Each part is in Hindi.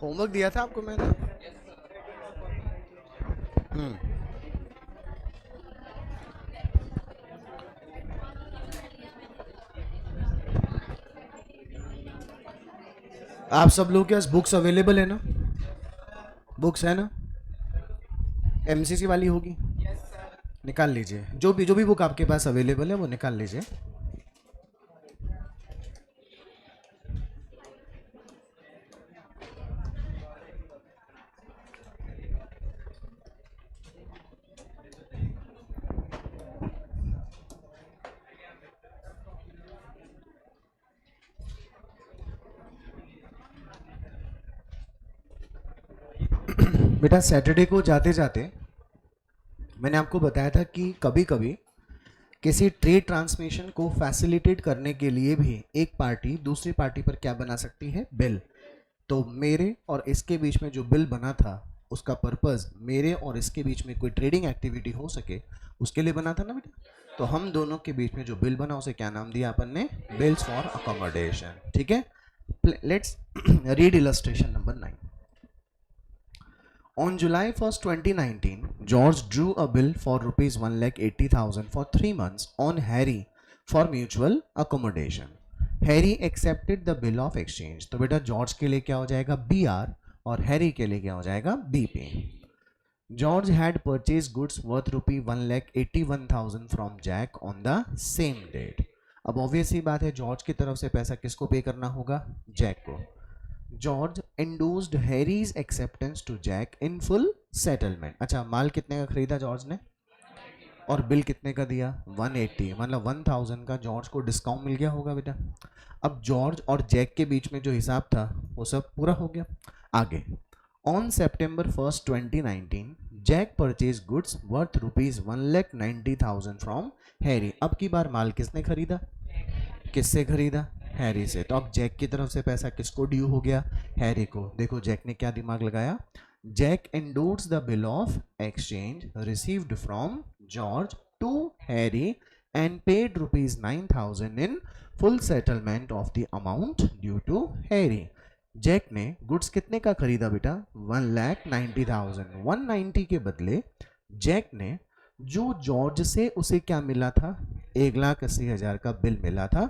होमवर्क दिया था आपको मैंने। हम्म। आप सब लोग के पास बुक्स अवेलेबल है ना? बुक्स है ना? एमसीसी वाली होगी, निकाल लीजिए। जो भी बुक आपके पास अवेलेबल है वो निकाल लीजिए। बेटा सैटरडे को जाते जाते मैंने आपको बताया था कि कभी कभी किसी ट्रेड ट्रांसमिशन को फैसिलिटेट करने के लिए भी एक पार्टी दूसरी पार्टी पर क्या बना सकती है? बिल। तो मेरे और इसके बीच में जो बिल बना था उसका पर्पस मेरे और इसके बीच में कोई ट्रेडिंग एक्टिविटी हो सके उसके लिए बना था ना बेटा। तो हम दोनों के बीच में जो बिल बना उसे क्या नाम दिया अपन ने? Bills for accommodation. ठीक है, let's read illustration number 9। On July 1st, 2019, George drew a bill for rupees 1,80,000 for 3 months on Harry for mutual accommodation. Harry accepted the bill of exchange. तो बेटा जॉर्ज के लिए क्या हो जाएगा? बी आर, और हैरी के लिए क्या हो जाएगा? B P. George had purchased goods worth rupee 1,81,000 from Jack on the same date. अब ऑब्वियस ही बात है, जॉर्ज की तरफ से पैसा किसको पे करना होगा? जैक को। George endorsed Harry's acceptance to Jack in full settlement. अच्छा, माल कितने का खरीदा जॉर्ज ने और बिल कितने का दिया? 180, मतलब 1000 का जॉर्ज को डिस्काउंट मिल गया होगा बेटा। अब जॉर्ज और जैक के बीच में जो हिसाब था वो सब पूरा हो गया। आगे, on September 1st, 2019, Jack purchase goods worth rupees 1,90,000 from Harry. अब की बार माल किसने खरीदा? किससे खरीदा? हैरी से। तो अब जैक की तरफ से पैसा किसको ड्यू हो गया? हैरी को। देखो जैक ने क्या दिमाग लगाया, Jack endorse the bill of exchange received from George to Harry and paid rupees 9,000 in full settlement of the amount due to Harry. Jack ने गुड्स कितने का खरीदा बेटा? 1,90,000। 190 के बदले जैक ने जो जॉर्ज से उसे क्या मिला था? 1,80,000 का बिल मिला था,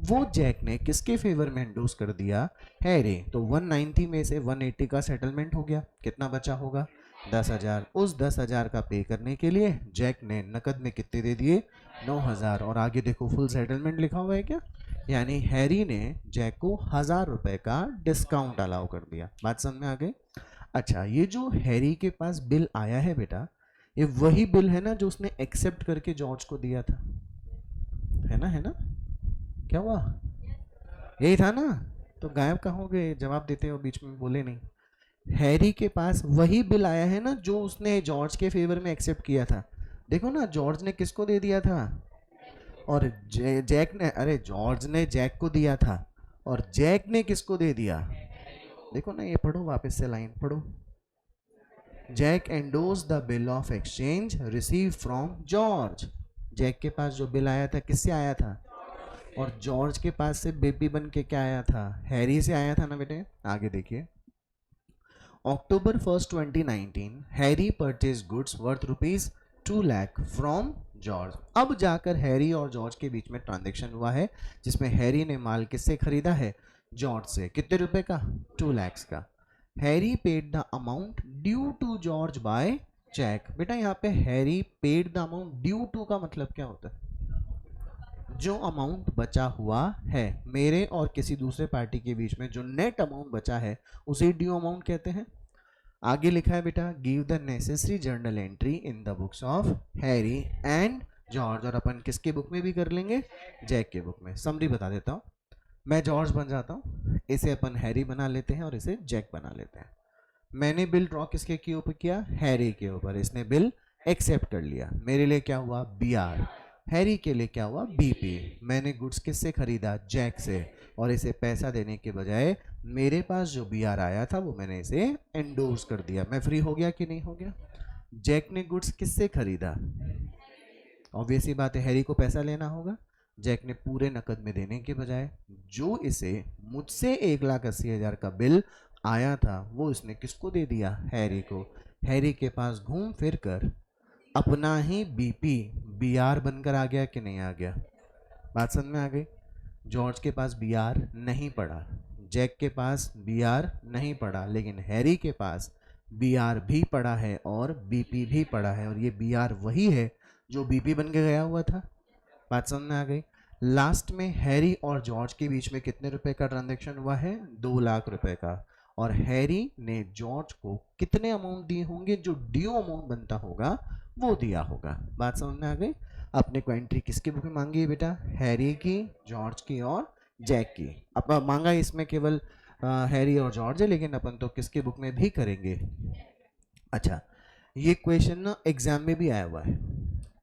वो जैक ने किसके फेवर में एंडोर्स कर दिया? हैरी। तो 190 में से 180 का सेटलमेंट हो गया, कितना बचा होगा? 10,000। उस 10,000 का पे करने के लिए जैक ने नकद में कितने दे दिए? 9,000। और आगे देखो फुल सेटलमेंट लिखा हुआ है क्या, यानी हैरी ने जैक को 1,000 रुपए का डिस्काउंट अलाउ कर दिया। बात समझ में आ गई? अच्छा, ये जो हैरी के पास बिल आया है बेटा, ये वही बिल है ना जो उसने एक्सेप्ट करके जॉर्ज को दिया था, है ना? है ना? क्या हुआ? यही था ना? तो गायब कहाँ हो गए? जवाब देते हो, बीच में बोले नहीं। हैरी के पास वही बिल आया है ना जो उसने जॉर्ज के फेवर में एक्सेप्ट किया था। देखो ना, जॉर्ज ने किसको दे दिया था और जैक ने, अरे जॉर्ज ने जैक को दिया था और जैक ने किसको दे दिया? देखो ना, ये पढ़ो, वापस से लाइन पढ़ो। Jack endorse the bill of exchange receive from George. Jack के पास जो बिल आया था किससे आया था? और जॉर्ज के पास से बेबी बन के क्या आया था? हैरी से आया था ना बेटे। आगे देखिए, October 1st, 2019, Harry purchase goods worth rupees 2 lakh from George. अब जाकर हैरी और जॉर्ज के बीच में ट्रांजेक्शन हुआ है जिसमें हैरी ने माल किससे खरीदा है? जॉर्ज से। कितने रुपए का? 2 लाख का। Harry paid the amount due to George by cheque. बेटा यहाँ पे Harry paid the amount due to का मतलब क्या होता है? जो अमाउंट बचा हुआ है मेरे और किसी दूसरे पार्टी के बीच में, जो नेट अमाउंट बचा है उसे ड्यू अमाउंट कहते हैं। आगे लिखा है बेटा, give the necessary journal entry in the books of Harry and George. और अपन किसके बुक में भी कर लेंगे? जैक के बुक में। समरी बता देता हूँ, मैं जॉर्ज बन जाता हूँ, इसे अपन हैरी बना लेते हैं और इसे जैक बना लेते हैं। मैंने बिल ड्रॉ किसके के ऊपर किया? हैरी के ऊपर। इसने बिल एक्सेप्ट कर लिया, मेरे लिए क्या हुआ? B are. हैरी के लिए क्या हुआ? B P. मैंने गुड्स किससे खरीदा? जैक से। और इसे पैसा देने के बजाय मेरे पास जो बी आर आया था वो मैंने इसे एंडोर्स कर दिया। मैं फ्री हो गया कि नहीं हो गया? जैक ने गुड्स किससे खरीदा? ऑब्वियस ही बात है, हैरी को पैसा लेना होगा। जैक ने पूरे नकद में देने के बजाय जो इसे मुझसे 1,80,000 का बिल आया था वो इसने किसको दे दिया, हैरी को। हैरी के पास घूम फिर कर अपना ही बीपी बीआर बनकर आ गया कि नहीं आ गया, बात समझ में आ गई। जॉर्ज के पास बीआर नहीं पड़ा, जैक के पास बीआर नहीं पड़ा, लेकिन हैरी के पास बीआर भी पड़ा है और बीपी भी पड़ा है, और ये बीआर वही है जो बीपी बन के गया हुआ था। बात समझ में आ गई। लास्ट में हैरी और जॉर्ज के बीच में कितने रुपए का ट्रांजैक्शन हुआ है, 2 लाख रुपए का। और हैरी ने जॉर्ज को कितने अमाउंट दिए होंगे, जो ड्यू अमाउंट बनता होगा वो दिया होगा। बात समझ में आ गई। अपने को एंट्री किसकी बुक में मांगी है बेटा, हैरी की, जॉर्ज की और जैक की। अब मांगा इसमें केवल हैरी और जॉर्ज है, लेकिन अपन तो किसके बुक में भी करेंगे। अच्छा, ये क्वेश्चन ना एग्जाम में भी आया हुआ है,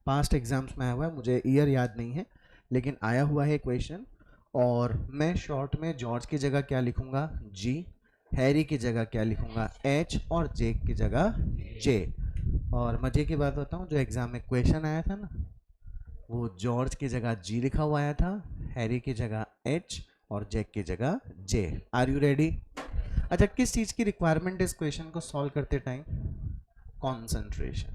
पास्ट एग्जाम्स में आया हुआ है, मुझे ईयर याद नहीं है लेकिन आया हुआ है क्वेश्चन। और मैं शॉर्ट में जॉर्ज की जगह क्या लिखूंगा, जी, हैरी की जगह क्या लिखूंगा, एच, और जेक की जगह जे। और मजे की बात बताऊं, जो एग्जाम में क्वेश्चन आया था ना, वो जॉर्ज की जगह जी लिखा हुआ आया था, हैरी की जगह एच और जैक की जगह जे। Are you ready. अच्छा, किस चीज़ की रिक्वायरमेंट है इस क्वेश्चन को सॉल्व करते टाइम, कॉन्सेंट्रेशन,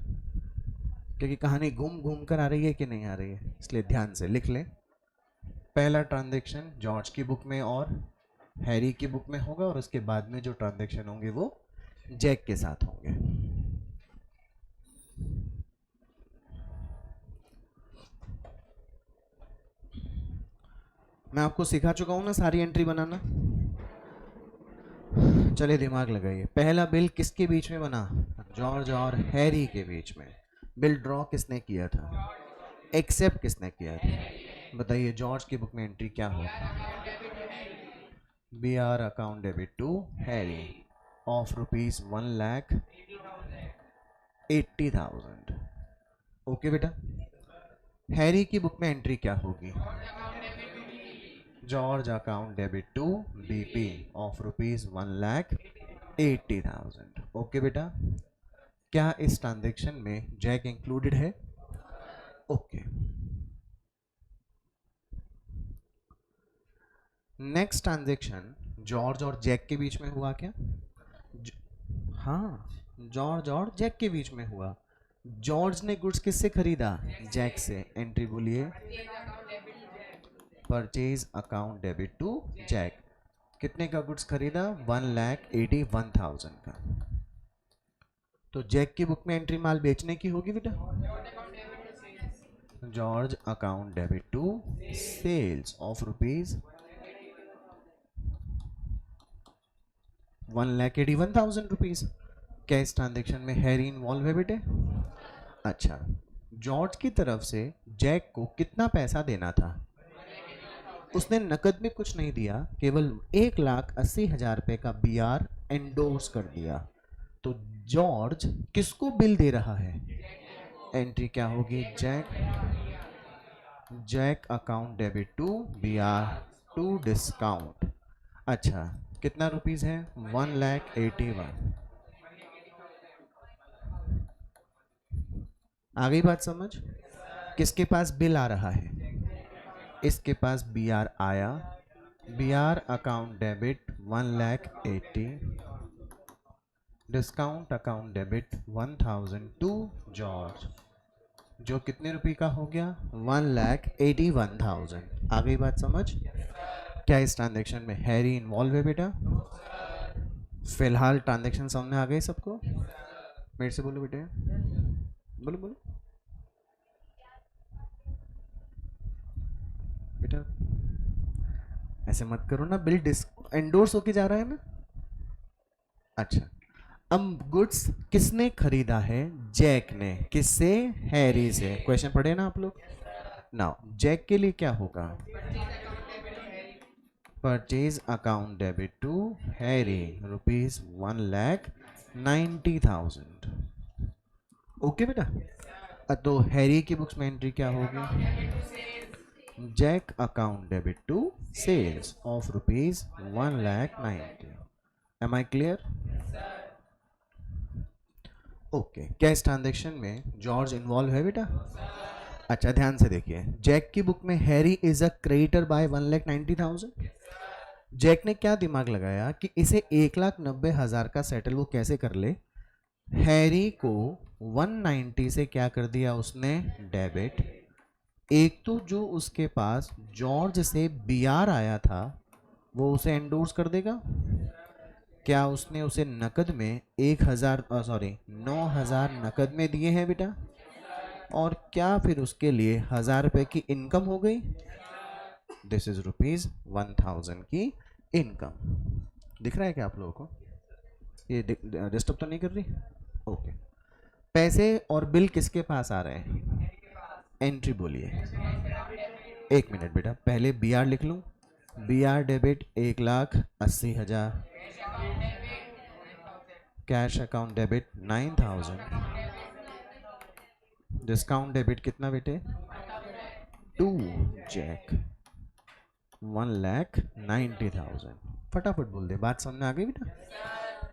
क्योंकि कहानी घूम घूम कर आ रही है कि नहीं आ रही है, इसलिए ध्यान से लिख लें। पहला ट्रांजैक्शन जॉर्ज की बुक में और हैरी की बुक में होगा, और उसके बाद में जो ट्रांजैक्शन होंगे वो जैक के साथ होंगे। मैं आपको सिखा चुका हूं ना सारी एंट्री बनाना, चलिए दिमाग लगाइए। पहला बिल किसके बीच में बना, जॉर्ज और हैरी के बीच में। बिल ड्रॉ किसने किया था, एक्सेप्ट किसने किया था, बताइए। जॉर्ज की बुक में एंट्री क्या हो, B R account debit to Harry of rupees 1,80,000। Okay बेटा। हैरी की बुक में एंट्री क्या होगी, George account debit to BP of rupees 1,80,000। Okay बेटा। क्या इस ट्रांजेक्शन में जैक इंक्लूडेड है, ओके। नेक्स्ट ट्रांजेक्शन जॉर्ज और जैक के बीच में हुआ क्या, हाँ, जॉर्ज और जैक के बीच में हुआ। जॉर्ज ने गुड्स किससे खरीदा, जैक से। एंट्री बोलिए, purchase account debit to Jack. कितने का गुड्स खरीदा, 1,81,000 का। तो जैक की बुक में एंट्री माल बेचने की होगी बेटा, George account debit to sales of rupees 1,81,000 rupees. क्या इस ट्रांजेक्शन में हैरी इन्वॉल्व है बेटे, अच्छा। जॉर्ज की तरफ से जैक को कितना पैसा देना था, उसने नकद में कुछ नहीं दिया, केवल 1,80,000 रुपए का बीआर एंडोर्स कर दिया। तो जॉर्ज किसको बिल दे रहा है, एंट्री क्या होगी, Jack account debit to BR to discount. अच्छा, कितना रुपीज है, 1,81,000। आ गई बात समझ। किसके पास बिल आ रहा है, इसके पास बी आर आया, B R account debit 1,80,000, discount account debit 1,000 to George, जो कितने रुपए का हो गया, 1,81,000। आ गई बात समझ। क्या इस ट्रांजेक्शन में हैरी इन्वॉल्व है बेटा, फिलहाल ट्रांजेक्शन सामने आ गए सबको। मेरे से बोलो बेटे, बोलो बोलो बेटा, ऐसे मत करो ना, बिल एंडोर्स होके जा रहा है ना। अच्छा, अब गुड्स किसने खरीदा है, जैक ने। किससे, हैरी से। क्वेश्चन पढ़े ना आप लोग। नाउ जैक के लिए क्या होगा, purchase account debit to Harry rupees 1,90,000। Okay बेटा। तो हैरी की बुक्स में एंट्री क्या होगी, Jack account debit to sales of rupees 1,90,000। Am I clear, okay. क्या इस ट्रांजेक्शन में जॉर्ज इन्वॉल्व है बेटा, अच्छा ध्यान से देखिए। जैक की बुक में Harry is a creditor by 1,90,000, Jack ने क्या दिमाग लगाया कि इसे 1,90,000 का सेटल वो कैसे कर ले। हैरी को 190 से क्या कर दिया उसने, डेबिट। एक तो जो उसके पास जॉर्ज से बीआर आया था वो उसे एंडोर्स कर देगा। क्या उसने उसे नकद में 9,000 नकद में दिए हैं बेटा, और क्या फिर उसके लिए 1,000 रुपए की इनकम हो गई। दिस इज ₹1,000 की इनकम। दिख रहा है क्या आप लोगों को, ये डिस्टर्ब तो नहीं कर रही? ओके। पैसे और बिल किसके पास आ रहे हैं, एंट्री बोलिए। 1 मिनट बेटा, पहले बी आर लिख लूँ। B R debit 1,80,000, cash account debit 9,000, discount debit कितना बेटे, 2 जैक 1,90,000। फटाफट बोल दे, बात समझ में आ गई बेटा?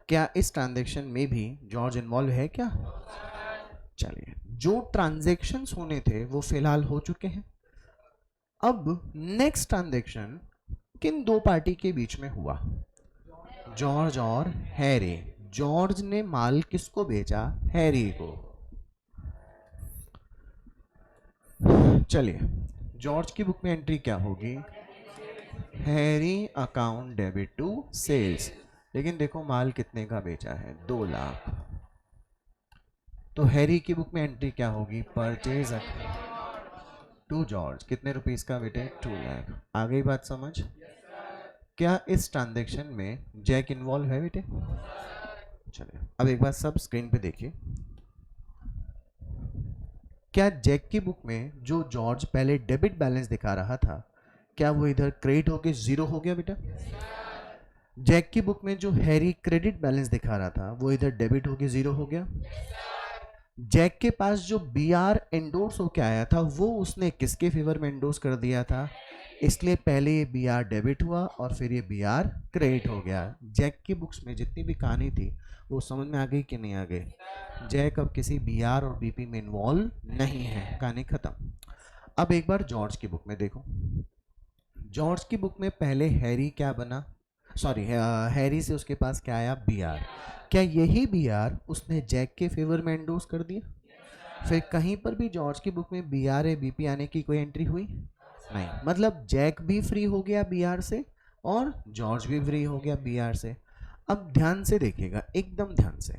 क्या इस ट्रांजैक्शन में भी जॉर्ज इन्वॉल्व है क्या? चलिए, जो ट्रांजैक्शंस होने थे वो फिलहाल हो चुके हैं। अब नेक्स्ट ट्रांजैक्शन किन दो पार्टी के बीच में हुआ, जॉर्ज और हैरी। जॉर्ज ने माल किसको बेचा, हैरी को। चलिए, जॉर्ज की बुक में एंट्री क्या होगी, Harry account debit to sales. लेकिन देखो माल कितने का बेचा है, 2 लाख। तो हैरी की बुक में एंट्री क्या होगी, परचेज टू जॉर्ज, कितने रुपीस का बेटे, 2 लाख। आ गई बात समझ? क्या इस ट्रांजैक्शन में जैक इन्वॉल्व है बेटे? चलिए, अब एक बार सब स्क्रीन पे देखिए। क्या जैक की बुक में जो जॉर्ज पहले डेबिट बैलेंस दिखा रहा था, क्या वो इधर क्रेडिट होके 0 हो गया बेटा? जैक की बुक में जो हैरी क्रेडिट बैलेंस दिखा रहा था वो इधर डेबिट होके 0 हो गया। जैक के पास जो बी आर एंडोर्स होके आया था वो उसने किसके फेवर में एंडोर्स कर दिया था, इसलिए पहले ये बी आर डेबिट हुआ और फिर ये बी आर क्रेडिट हो गया। जैक की बुक्स में जितनी भी कहानी थी वो समझ में आ गई कि नहीं आ गई? जैक अब किसी बी आर और बीपी में इन्वॉल्व नहीं है, कहानी खत्म। अब एक बार जॉर्ज की बुक में देखो। जॉर्ज की बुक में पहले हैरी क्या बना, सॉरी हैरी से उसके पास क्या आया, बी आर। क्या यही बी आर उसने जैक के फेवर में एंडोर्स कर दिया? फिर कहीं पर भी जॉर्ज की बुक में बी आर या बीपी आने की कोई एंट्री हुई नहीं। मतलब जैक भी फ्री हो गया बी आर से और जॉर्ज भी फ्री हो गया बी आर से। अब ध्यान से देखिएगा, एकदम ध्यान से।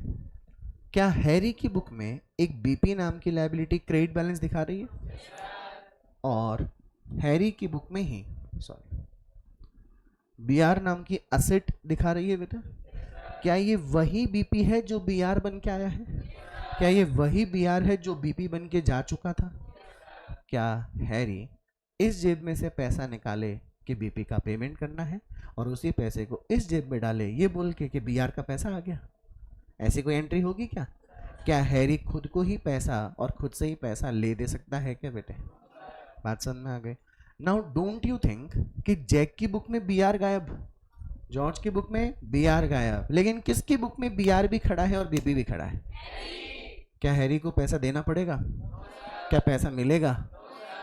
क्या हैरी की बुक में एक बीपी नाम की लायबिलिटी क्रेडिट बैलेंस दिखा रही है, और हैरी की बुक में ही सॉरी बी आर नाम की असेट दिखा रही है बेटा? क्या ये वही बीपी है जो बी आर बन के आया है? क्या ये वही बी आर है जो बीपी बन के जा चुका था? क्या हैरी इस जेब में से पैसा निकाले कि बीपी का पेमेंट करना है और उसी पैसे को इस जेब में डाले ये बोल के कि बी आर का पैसा आ गया? ऐसी कोई एंट्री होगी क्या? क्या हैरी खुद को ही पैसा और खुद से ही पैसा ले दे सकता है क्या बेटे? बात समझ में आ गई? नाउ डोंट यू थिंक कि जैक की बुक में बी आर गायब, जॉर्ज की बुक में बी आर गायब, लेकिन किसकी बुक में बी आर भी खड़ा है और बीपी भी खड़ा है? क्या हैरी को पैसा देना पड़ेगा? क्या पैसा मिलेगा?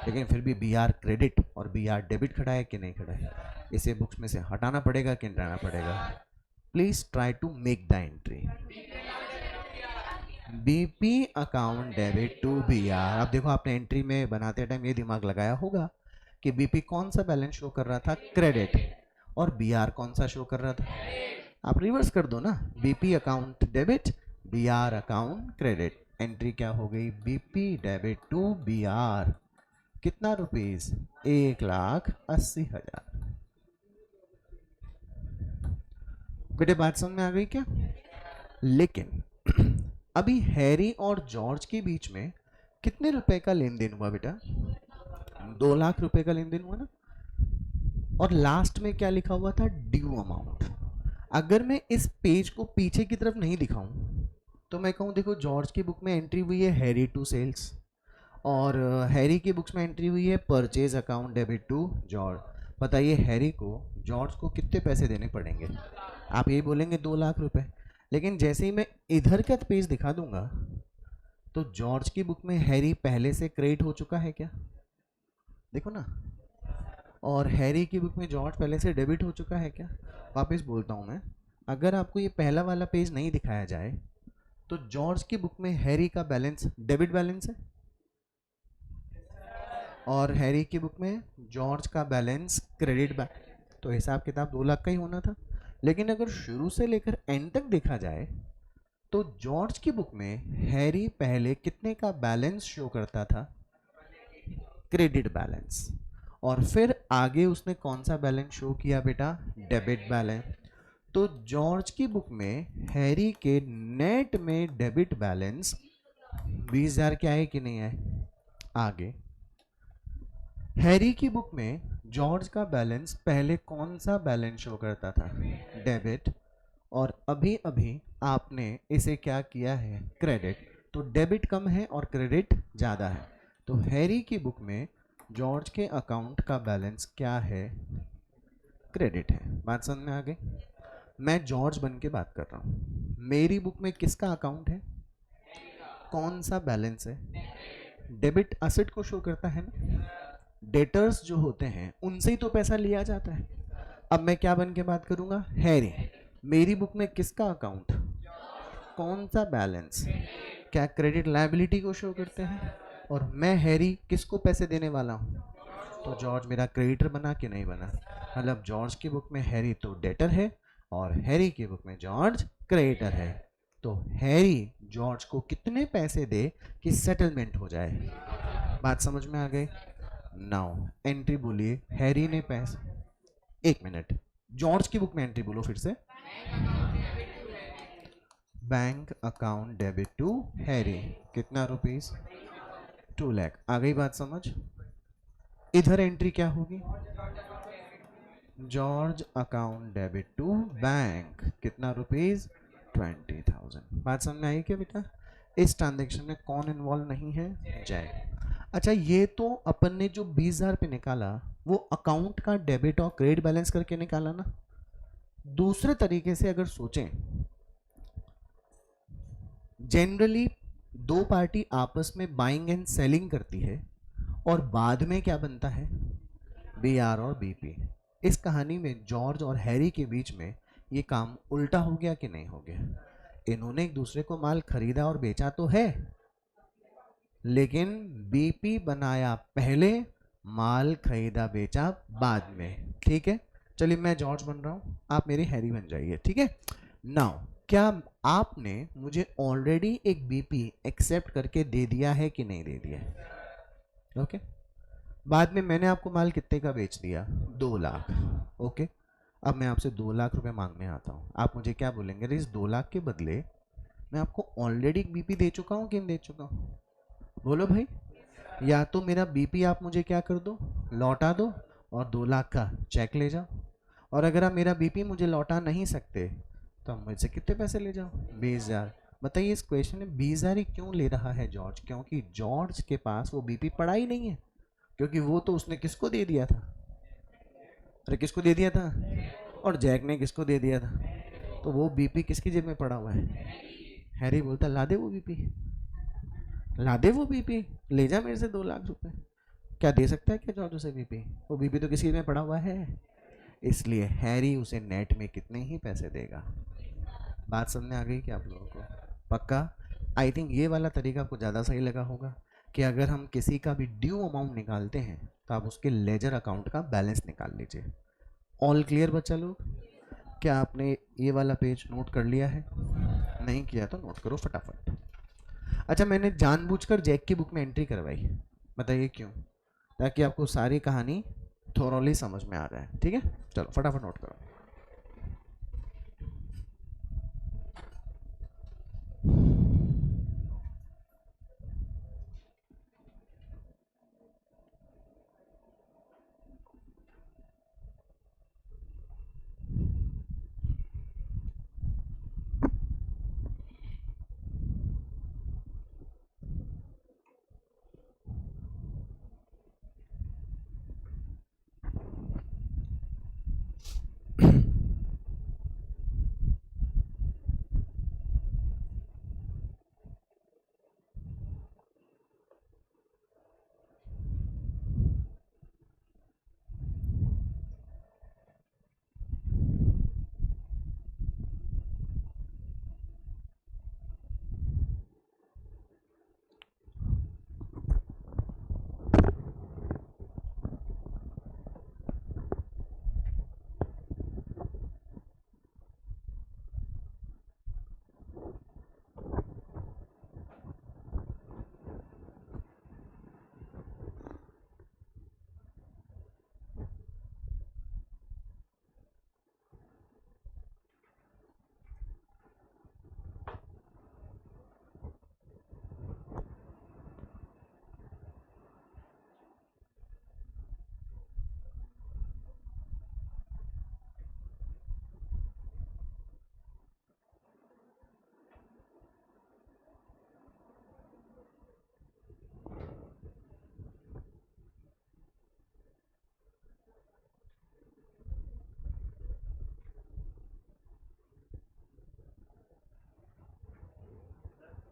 लेकिन फिर भी बी आर क्रेडिट और बी आर डेबिट खड़ा है कि नहीं खड़ा है? इसे बुक्स में से हटाना पड़ेगा कि हटाना पड़ेगा? Please try to make the entry. BP account debit to B R. अब देखो, आपने एंट्री में बनाते टाइम ये दिमाग लगाया होगा कि बीपी कौन सा बैलेंस शो कर रहा था, क्रेडिट, और बी आर कौन सा शो कर रहा था? आप रिवर्स कर दो ना, BP account debit, B R account credit. Entry क्या हो गई, BP debit to B R. कितना रुपीस, 1,80,000। बेटे बात समझ में आ गई क्या? लेकिन अभी हैरी और जॉर्ज के बीच में कितने रुपए का लेन देन हुआ बेटा? 2 लाख रुपए का लेन देन हुआ ना। और लास्ट में क्या लिखा हुआ था, ड्यू अमाउंट। अगर मैं इस पेज को पीछे की तरफ नहीं दिखाऊं तो मैं कहूं देखो, जॉर्ज की बुक में एंट्री हुई है हैरी टू सेल्स, और हैरी की बुक्स में एंट्री हुई है purchase account debit to George. बताइए हैरी को जॉर्ज को कितने पैसे देने पड़ेंगे? आप यही बोलेंगे 2 लाख रुपए। लेकिन जैसे ही मैं इधर का पेज दिखा दूंगा तो जॉर्ज की बुक में हैरी पहले से क्रेडिट हो चुका है क्या? देखो ना, और हैरी की बुक में जॉर्ज पहले से डेबिट हो चुका है क्या? वापस बोलता हूँ मैं, अगर आपको ये पहला वाला पेज नहीं दिखाया जाए तो जॉर्ज की बुक में हैरी का बैलेंस डेबिट बैलेंस है और हैरी की बुक में जॉर्ज का बैलेंस क्रेडिट बैलेंस, तो हिसाब किताब 2 लाख का ही होना था। लेकिन अगर शुरू से लेकर एंड तक देखा जाए तो जॉर्ज की बुक में हैरी पहले कितने का बैलेंस शो करता था? Credit balance. और फिर आगे उसने कौन सा बैलेंस शो किया बेटा? Debit balance. तो जॉर्ज की बुक में हैरी के नेट में डेबिट बैलेंस 20,000 क्या है कि नहीं है? आगे हैरी की बुक में जॉर्ज का बैलेंस पहले कौन सा बैलेंस शो करता था? डेबिट। और अभी अभी आपने इसे क्या किया है? क्रेडिट। तो डेबिट कम है और क्रेडिट ज़्यादा है, तो हैरी की बुक में जॉर्ज के अकाउंट का बैलेंस क्या है? क्रेडिट है। बात समझ में आ गई? मैं जॉर्ज बन के बात कर रहा हूँ, मेरी बुक में किसका अकाउंट है? कौन सा बैलेंस है? डेबिट असेट को शो करता है ना, डेटर्स जो होते हैं उनसे ही तो पैसा लिया जाता है। अब मैं क्या बन के बात करूंगा? हैरी। मेरी बुक में किसका अकाउंट? कौन सा बैलेंस? क्या क्रेडिट लायबिलिटी को शो करते हैं? और मैं हैरी किसको पैसे देने वाला हूँ? तो जॉर्ज मेरा क्रेडिटर बना कि नहीं बना? मतलब जॉर्ज की बुक में हैरी तो डेटर है और हैरी की बुक में जॉर्ज क्रेडिटर है। तो हैरी जॉर्ज को कितने पैसे दे कि सेटलमेंट हो जाए? बात समझ में आ गई? नाउ एंट्री बोलिए, हैरी ने पैसे, एक मिनट, जॉर्ज की बुक में एंट्री बोलो फिर से। Bank account debit to Harry, कितना रुपीस? 2 लाख। आ गई बात समझ? इधर एंट्री क्या होगी? George account debit to bank, कितना रुपीस? 20,000। बात समझ में आई क्या बेटा? इस ट्रांजेक्शन में कौन इन्वॉल्व नहीं है? जय। अच्छा, ये तो अपन ने जो 20,000 पे निकाला वो अकाउंट का डेबिट और क्रेडिट बैलेंस करके निकाला ना। दूसरे तरीके से अगर सोचें, जनरली दो पार्टी आपस में बाइंग एंड सेलिंग करती है और बाद में क्या बनता है? बी आर और बीपी। इस कहानी में जॉर्ज और हैरी के बीच में ये काम उल्टा हो गया कि नहीं हो गया? इन्होंने एक दूसरे को माल खरीदा और बेचा तो है, लेकिन बीपी बनाया पहले, माल खरीदा बेचा बाद में। ठीक है, चलिए मैं जॉर्ज बन रहा हूं, आप मेरे हैरी बन जाइए। ठीक है। नाउ क्या आपने मुझे ऑलरेडी एक बीपी एक्सेप्ट करके दे दिया है कि नहीं दे दिया है? ओके। बाद में मैंने आपको माल कितने का बेच दिया? 2 लाख। ओके। अब मैं आपसे 2 लाख रुपए मांगने आता हूँ, आप मुझे क्या बोलेंगे? अरे इस 2 लाख के बदले मैं आपको ऑलरेडी एक बीपी दे चुका हूँ कि नहीं दे चुका हूँ? बोलो भाई। या तो मेरा बीपी आप मुझे क्या कर दो? लौटा दो और 2 लाख का चेक ले जाओ। और अगर आप मेरा बीपी मुझे लौटा नहीं सकते तो आप मुझसे कितने पैसे ले जाओ? 20,000। बताइए इस क्वेश्चन में 20,000 ही क्यों ले रहा है जॉर्ज? क्योंकि जॉर्ज के पास वो बीपी पड़ा ही नहीं है, क्योंकि वो तो उसने किसको दे दिया था? अरे किसको दे दिया था? और जैक ने किसको दे दिया था? तो वो बीपी किसकी जेब में पड़ा हुआ है? हैरी बोलता ला दे वो बीपी, ला दे वो बीपी, ले जा मेरे से 2 लाख रुपए। क्या दे सकता है क्या जॉर्ज उसे बीपी? वो बीपी तो किसी में पड़ा हुआ है, इसलिए हैरी उसे नेट में कितने ही पैसे देगा? बात समझ आ गई क्या आप लोगों को? पक्का? आई थिंक ये वाला तरीका आपको ज़्यादा सही लगा होगा कि अगर हम किसी का भी ड्यू अमाउंट निकालते हैं तो आप उसके लेजर अकाउंट का बैलेंस निकाल लीजिए। ऑल क्लियर बच्चा लोग? क्या आपने ये वाला पेज नोट कर लिया है? नहीं किया तो नोट करो फटाफट। अच्छा, मैंने जानबूझकर जैक की बुक में एंट्री करवाई, बताइए क्यों? ताकि आपको सारी कहानी थोरोली समझ में आ जाए। ठीक है, चलो फटाफट नोट करो।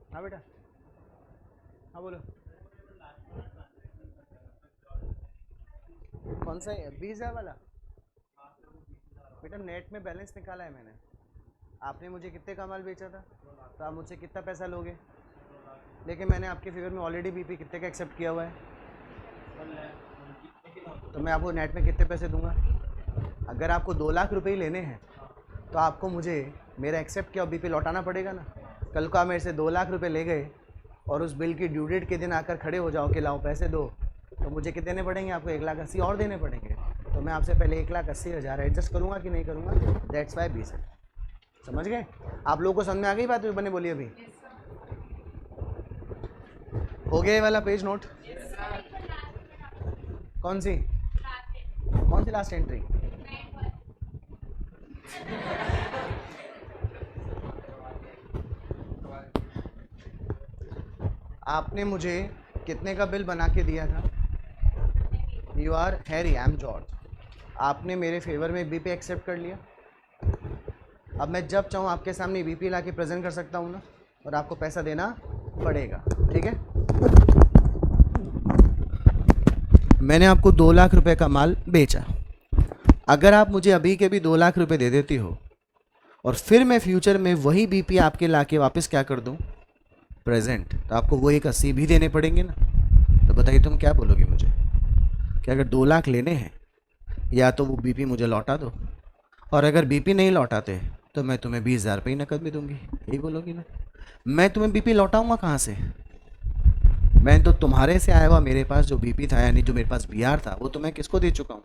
हाँ बेटा, हाँ बोलो। कौन सा 20,000 वाला? बेटा नेट में बैलेंस निकाला है मैंने। आपने मुझे कितने का माल बेचा था, तो आप मुझसे कितना पैसा लोगे? लेकिन मैंने आपके फेवर में ऑलरेडी बीपी कितने का एक्सेप्ट किया हुआ है, तो मैं आपको नेट में कितने पैसे दूंगा? अगर आपको 2 लाख रुपए ही लेने हैं तो आपको मुझे मेरा एक्सेप्ट किया और बीपी लौटाना पड़ेगा ना। कल को आप मेरे से 2 लाख रुपए ले गए और उस बिल की ड्यू डेट के दिन आकर खड़े हो जाओ कि लाओ पैसे दो, तो मुझे कितने देने पड़ेंगे? आपको 1,80,000 और देने पड़ेंगे। तो मैं आपसे पहले 1,80,000 एडजस्ट करूँगा कि नहीं करूँगा? दैट्स वाई 20 है। समझ गए आप लोगों को? समझ में आ गई बात जो मैंने बोली अभी? हो गया ये वाला पेज नोट? कौन सी लास्ट एंट्री? आपने मुझे कितने का बिल बना के दिया था? You are Harry, I am George. आपने मेरे फेवर में बीपी एक्सेप्ट कर लिया। अब मैं जब चाहूँ आपके सामने बीपी ला के प्रेजेंट कर सकता हूँ ना, और आपको पैसा देना पड़ेगा। ठीक है? मैंने आपको 2 लाख रुपए का माल बेचा। अगर आप मुझे अभी के भी 2 लाख रुपए दे देती हो और फिर मैं फ्यूचर में वही बीपी आपके ला के वापस क्या कर दूं? प्रेजेंट, तो आपको वो 1,80,000 भी देने पड़ेंगे ना। तो बताइए तुम क्या बोलोगे मुझे कि अगर 2 लाख लेने हैं या तो वो बीपी मुझे लौटा दो, और अगर बीपी नहीं लौटाते तो मैं तुम्हें 20,000 रुपये ही नकद में दूंगी। यही बोलोगी ना? मैं तुम्हें बीपी लौटाऊंगा कहाँ से? मैं तो तुम्हारे से आया हुआ मेरे पास जो बीपी था, यानी जो मेरे पास बीआर था, वो तो मैं किसको दे चुका हूँ।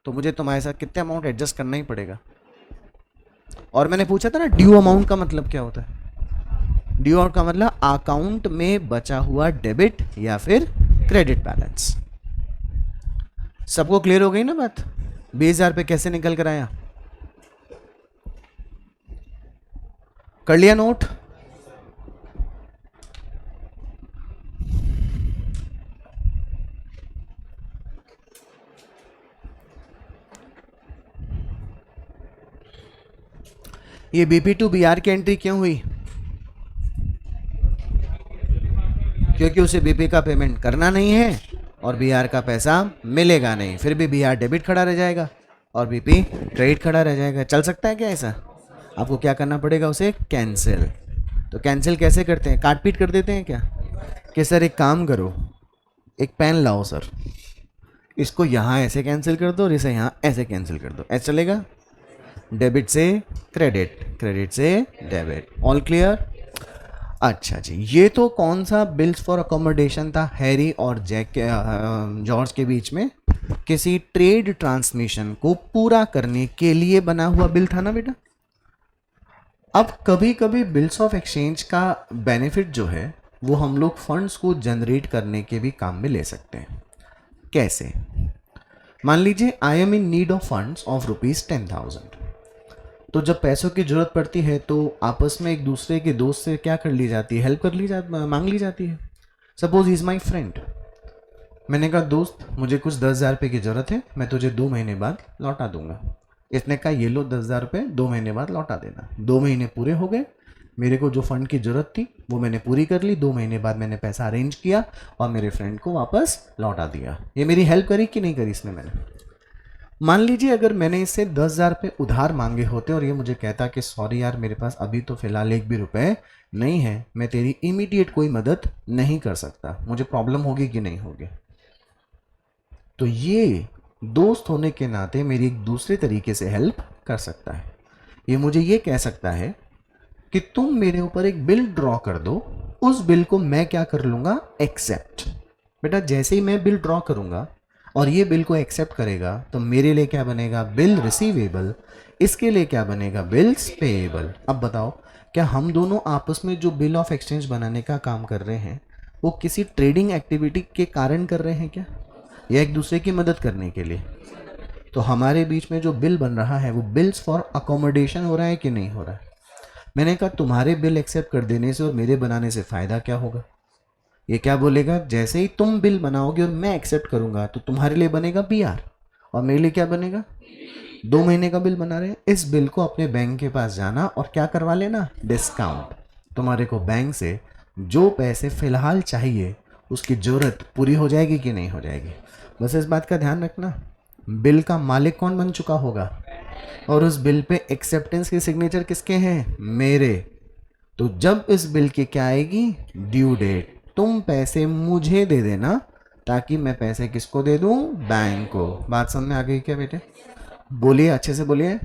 तो मुझे तुम्हारे साथ कितने अमाउंट एडजस्ट करना ही पड़ेगा। और मैंने पूछा था ना ड्यू अमाउंट का मतलब क्या होता है? ड्यू अमाउंट का मतलब अकाउंट में बचा हुआ डेबिट या फिर क्रेडिट बैलेंस। सबको क्लियर हो गई ना बात? 20,000 पे कैसे निकल कर आया? कर लिया नोट? ये बीपी टू बीआर की एंट्री क्यों हुई? क्योंकि उसे बीपी का पेमेंट करना नहीं है और बीआर का पैसा मिलेगा नहीं, फिर भी बीआर डेबिट खड़ा रह जाएगा और बीपी क्रेडिट खड़ा रह जाएगा। चल सकता है क्या ऐसा? आपको क्या करना पड़ेगा? उसे कैंसिल। तो कैंसिल कैसे करते हैं? काट पीट कर देते हैं क्या? कि सर एक काम करो, एक पेन लाओ सर, इसको यहाँ ऐसे कैंसिल कर दो और इसे यहाँ ऐसे कैंसिल कर दो, ऐसा चलेगा? डेबिट से क्रेडिट, क्रेडिट से डेबिट। All clear? अच्छा जी, ये तो कौन सा बिल्स फॉर अकोमोडेशन था हैरी और जॉर्ज के बीच में? किसी ट्रेड ट्रांसमिशन को पूरा करने के लिए बना हुआ बिल था ना बेटा। अब कभी कभी बिल्स ऑफ एक्सचेंज का बेनिफिट जो है वो हम लोग फंड्स को जनरेट करने के भी काम में ले सकते हैं। कैसे? मान लीजिए I am in need of funds of ₹10,000। तो जब पैसों की जरूरत पड़ती है तो आपस में एक दूसरे के दोस्त से क्या कर ली जाती है? हेल्प कर ली जाती, मांग ली जाती है। सपोज इज माई फ्रेंड, मैंने कहा दोस्त मुझे कुछ 10,000 रुपये की ज़रूरत है, मैं तुझे 2 महीने बाद लौटा दूंगा। इसने कहा ये लो 10,000 रुपये, 2 महीने बाद लौटा देना। 2 महीने पूरे हो गए, मेरे को जो फंड की ज़रूरत थी वो मैंने पूरी कर ली। 2 महीने बाद मैंने पैसा अरेंज किया और मेरे फ्रेंड को वापस लौटा दिया। ये मेरी हेल्प करी कि नहीं करी इसने? मैंने मान लीजिए अगर मैंने इससे 10,000 रुपये उधार मांगे होते और ये मुझे कहता कि सॉरी यार मेरे पास अभी तो फिलहाल 1 भी रुपए नहीं है, मैं तेरी इमीडिएट कोई मदद नहीं कर सकता, मुझे प्रॉब्लम होगी कि नहीं होगी। तो ये दोस्त होने के नाते मेरी एक दूसरे तरीके से हेल्प कर सकता है। ये मुझे ये कह सकता है कि तुम मेरे ऊपर एक बिल ड्रॉ कर दो, उस बिल को मैं क्या कर लूँगा? एक्सेप्ट। बेटा जैसे ही मैं बिल ड्रॉ करूँगा और ये बिल को एक्सेप्ट करेगा तो मेरे लिए क्या बनेगा? Bill receivable. इसके लिए क्या बनेगा? Bills payable. अब बताओ क्या हम दोनों आपस में जो बिल ऑफ एक्सचेंज बनाने का काम कर रहे हैं वो किसी ट्रेडिंग एक्टिविटी के कारण कर रहे हैं क्या, या एक दूसरे की मदद करने के लिए? तो हमारे बीच में जो बिल बन रहा है वो बिल्स फॉर अकोमोडेशन हो रहा है कि नहीं हो रहा है? मैंने कहा तुम्हारे बिल एक्सेप्ट कर देने से और मेरे बनाने से फ़ायदा क्या होगा? ये क्या बोलेगा? जैसे ही तुम बिल बनाओगे और मैं एक्सेप्ट करूंगा तो तुम्हारे लिए बनेगा बीआर और मेरे लिए क्या बनेगा? 2 महीने का बिल बना रहे हैं, इस बिल को अपने बैंक के पास जाना और क्या करवा लेना? डिस्काउंट। तुम्हारे को बैंक से जो पैसे फिलहाल चाहिए उसकी ज़रूरत पूरी हो जाएगी कि नहीं हो जाएगी। बस इस बात का ध्यान रखना, बिल का मालिक कौन बन चुका होगा और उस बिल पे एक्सेप्टेंस की सिग्नेचर किसके हैं, मेरे। तो जब इस बिल की क्या आएगी, ड्यू डेट, तुम पैसे मुझे दे देना ताकि मैं पैसे किसको दे दूं, बैंक को। बात समझ में आ गई क्या बेटे? बोलिए, अच्छे से बोलिए,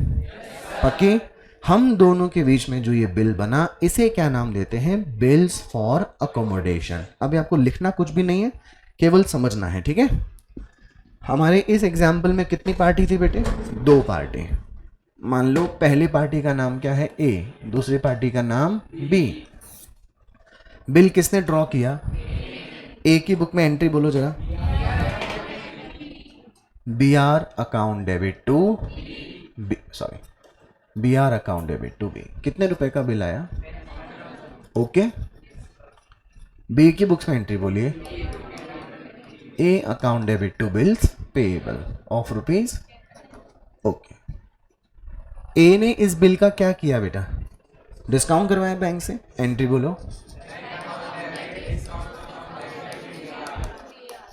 पक्की। हम दोनों के बीच में जो ये बिल बना इसे क्या नाम देते हैं, बिल्स फॉर अकोमोडेशन। अभी आपको लिखना कुछ भी नहीं है, केवल समझना है, ठीक है। हमारे इस एग्जाम्पल में कितनी पार्टी थी बेटे, 2 पार्टी। मान लो पहली पार्टी का नाम क्या है, ए, दूसरी पार्टी का नाम बी। बिल किसने ड्रॉ किया, ए की बुक में एंट्री बोलो जरा, B R account debit to B, sorry, B R account debit to B. कितने रुपए का बिल आया, ओके। बी की बुक्स में एंट्री बोलिए, A account debit to bills payable of rupees, okay. A ने इस बिल का क्या किया बेटा, डिस्काउंट करवाया बैंक से, एंट्री बोलो,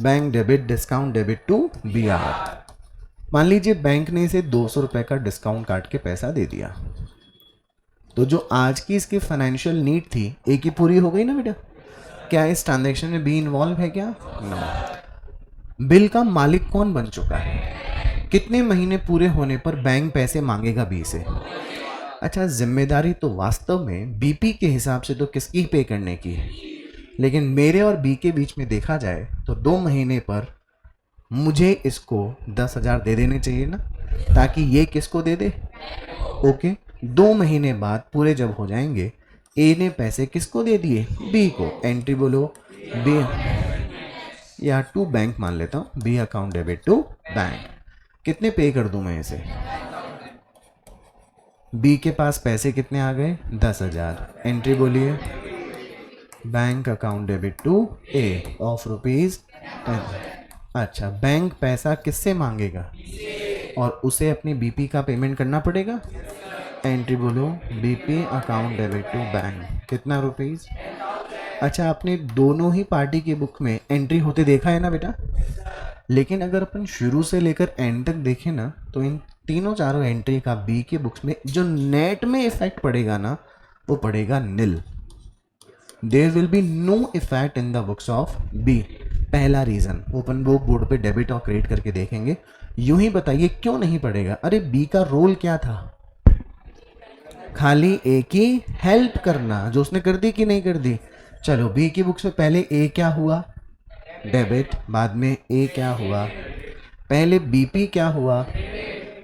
bank debit discount debit to B R. मान लीजिए बैंक ने इसे 200 रुपए का डिस्काउंट काट के पैसा दे दिया, तो जो आज की इसकी फाइनेंशियल नीड थी ए की पूरी हो गई ना बेटा। क्या इस ट्रांजैक्शन में बी इन्वॉल्व है क्या, नो। बिल का मालिक कौन बन चुका है, कितने महीने पूरे होने पर बैंक पैसे मांगेगा बी से। अच्छा, जिम्मेदारी तो वास्तव में बीपी के हिसाब से तो किसकी पे करने की है, लेकिन मेरे और बी के बीच में देखा जाए तो 2 महीने पर मुझे इसको 10,000 दे देने चाहिए ना, ताकि ये किसको दे दे, ओके। 2 महीने बाद पूरे जब हो जाएंगे, ए ने पैसे किसको दे दिए, बी को, एंट्री बोलो, बी या टू बैंक मान लेता हूँ, B account debit to bank. कितने पे कर दूं मैं इसे, बी के पास पैसे कितने आ गए, 10,000, एंट्री बोलिए, bank account debit to A of rupees 10। अच्छा, बैंक पैसा किससे मांगेगा और उसे अपनी बीपी का पेमेंट करना पड़ेगा, एंट्री बोलो, BP account debit to bank, कितना रुपीज। अच्छा, आपने दोनों ही पार्टी की बुक में एंट्री होते देखा है ना बेटा, लेकिन अगर अपन शुरू से लेकर एंड तक देखें ना, तो इन तीनों चारों एंट्री का बी के बुक्स में जो नेट में इफेक्ट पड़ेगा ना, वो पड़ेगा nil. There will be no effect in the books of B. पहला रीजन, ओपन बुक बोर्ड पे डेबिट और क्रेडिट करके देखेंगे। यूं ही बताइए क्यों नहीं पड़ेगा, अरे बी का रोल क्या था, खाली ए की हेल्प करना, जो उसने कर दी कि नहीं कर दी। चलो, बी की बुक्स में पहले ए क्या हुआ, डेबिट, बाद में ए क्या हुआ, पहले बीपी क्या हुआ,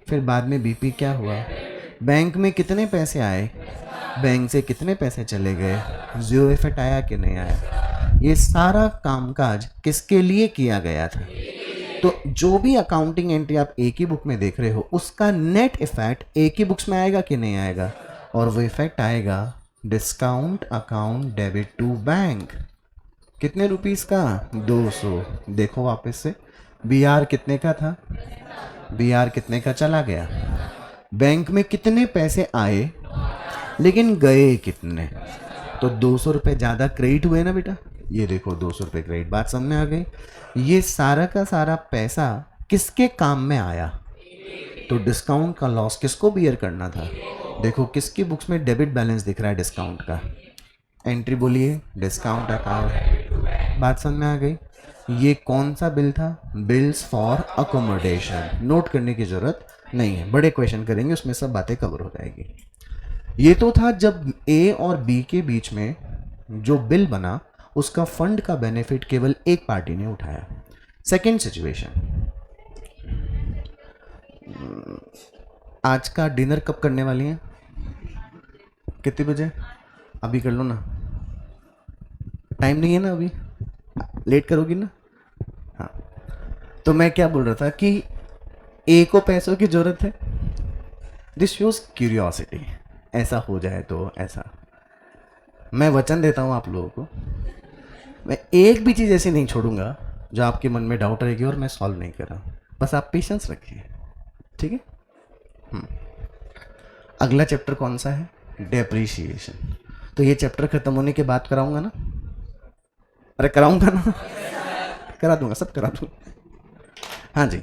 फिर बाद में बीपी क्या हुआ। बैंक में कितने पैसे आए, बैंक से कितने पैसे चले गए, जीरो इफेक्ट आया कि नहीं आया। ये सारा कामकाज किसके लिए किया गया था। तो जो भी अकाउंटिंग एंट्री आप ए की बुक में देख रहे हो, उसका नेट इफेक्ट ए की बुक्स में आएगा कि नहीं आएगा, और वो इफेक्ट आएगा discount account debit to bank. कितने रुपीस का, 200। देखो वापस से, बी आर कितने का था, बी आर कितने का चला गया, बैंक में कितने पैसे आए लेकिन गए कितने, तो 200 रुपये ज़्यादा क्रेडिट हुए ना बेटा। ये देखो 200 रुपये क्रेडिट, बात समझ में आ गई। ये सारा का सारा पैसा किसके काम में आया, तो डिस्काउंट का लॉस किसको बियर करना था। देखो किसकी बुक्स में डेबिट बैलेंस दिख रहा है डिस्काउंट का, एंट्री बोलिए, डिस्काउंट अकाउंट। बात समझ में आ गई। ये कौन सा बिल था, बिल्स फॉर अकोमोडेशन। नोट करने की जरूरत नहीं है, बड़े क्वेश्चन करेंगे उसमें सब बातें कवर हो जाएगी। ये तो था जब ए और बी के बीच में जो बिल बना, उसका फंड का बेनिफिट केवल एक पार्टी ने उठाया। सेकेंड सिचुएशन, आज का डिनर कब करने वाली हैं, कितने बजे, अभी कर लो ना, टाइम नहीं है ना अभी, लेट करोगी ना। हाँ, तो मैं क्या बोल रहा था कि ए को पैसों की जरूरत है, दिस शोज क्यूरियोसिटी, ऐसा हो जाए तो ऐसा। मैं वचन देता हूँ आप लोगों को, मैं एक भी चीज़ ऐसी नहीं छोड़ूंगा जो आपके मन में डाउट रहेगी और मैं सॉल्व नहीं कर रहा हूँ, बस आप पेशेंस रखिए, ठीक है। अगला चैप्टर कौन सा है, डेप्रीशिएशन। तो ये चैप्टर खत्म होने के बाद कराऊंगा ना? अरे कराऊंगा ना? करा दूंगा, सब करा दूंगा। हाँ जी,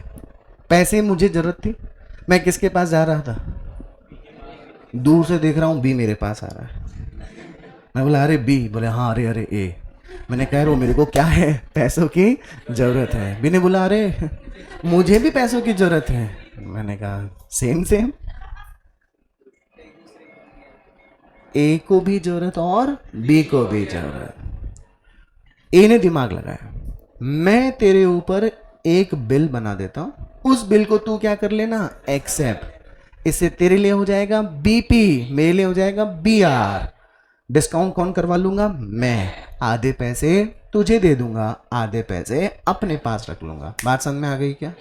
पैसे मुझे जरूरत थी, मैं किसके पास जा रहा था? दूर से देख रहा हूँ बी मेरे पास आ रहा है। मैं बोला अरे बी, बोले हाँ अरे अरे ए। मैंने कह रहा हूँ मेरे को क्या है, पैसों की जरूरत है। बी ने बोला अरे मुझे भी पैसों की जरूरत है। मैंने कहा सेम सेम, ए को भी जरूरत और बी को भी जरूरत। ए ने दिमाग लगाया, मैं तेरे ऊपर एक बिल बना देता हूं, उस बिल को तू क्या कर लेना, एक्सेप्ट। इससे तेरे लिए हो जाएगा बीपी, मेरे लिए हो जाएगा बीआर। डिस्काउंट कौन करवा लूंगा, मैं। आधे पैसे तुझे दे दूंगा, आधे पैसे अपने पास रख लूंगा। बात समझ में आ गई क्या?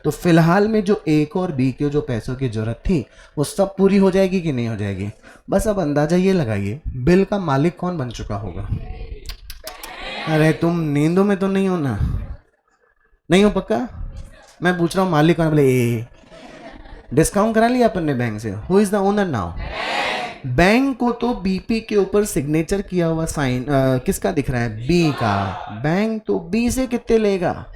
तो फिलहाल में जो ए को और बी के जो पैसों की जरूरत थी वो सब पूरी हो जाएगी कि नहीं हो जाएगी? बस अब अंदाजा ये लगाइए बिल का मालिक कौन बन चुका होगा। अरे तुम नींदों में तो नहीं हो ना? नहीं हो पक्का? मैं पूछ रहा हूँ मालिक कौन? बोले ए। डिस्काउंट करा लिया अपन ने बैंक से। Who is the owner now? Bank को तो बीपी के ऊपर सिग्नेचर किया हुआ साइन किसका दिख रहा है, बी का। बैंक तो बी से कितने लेगा,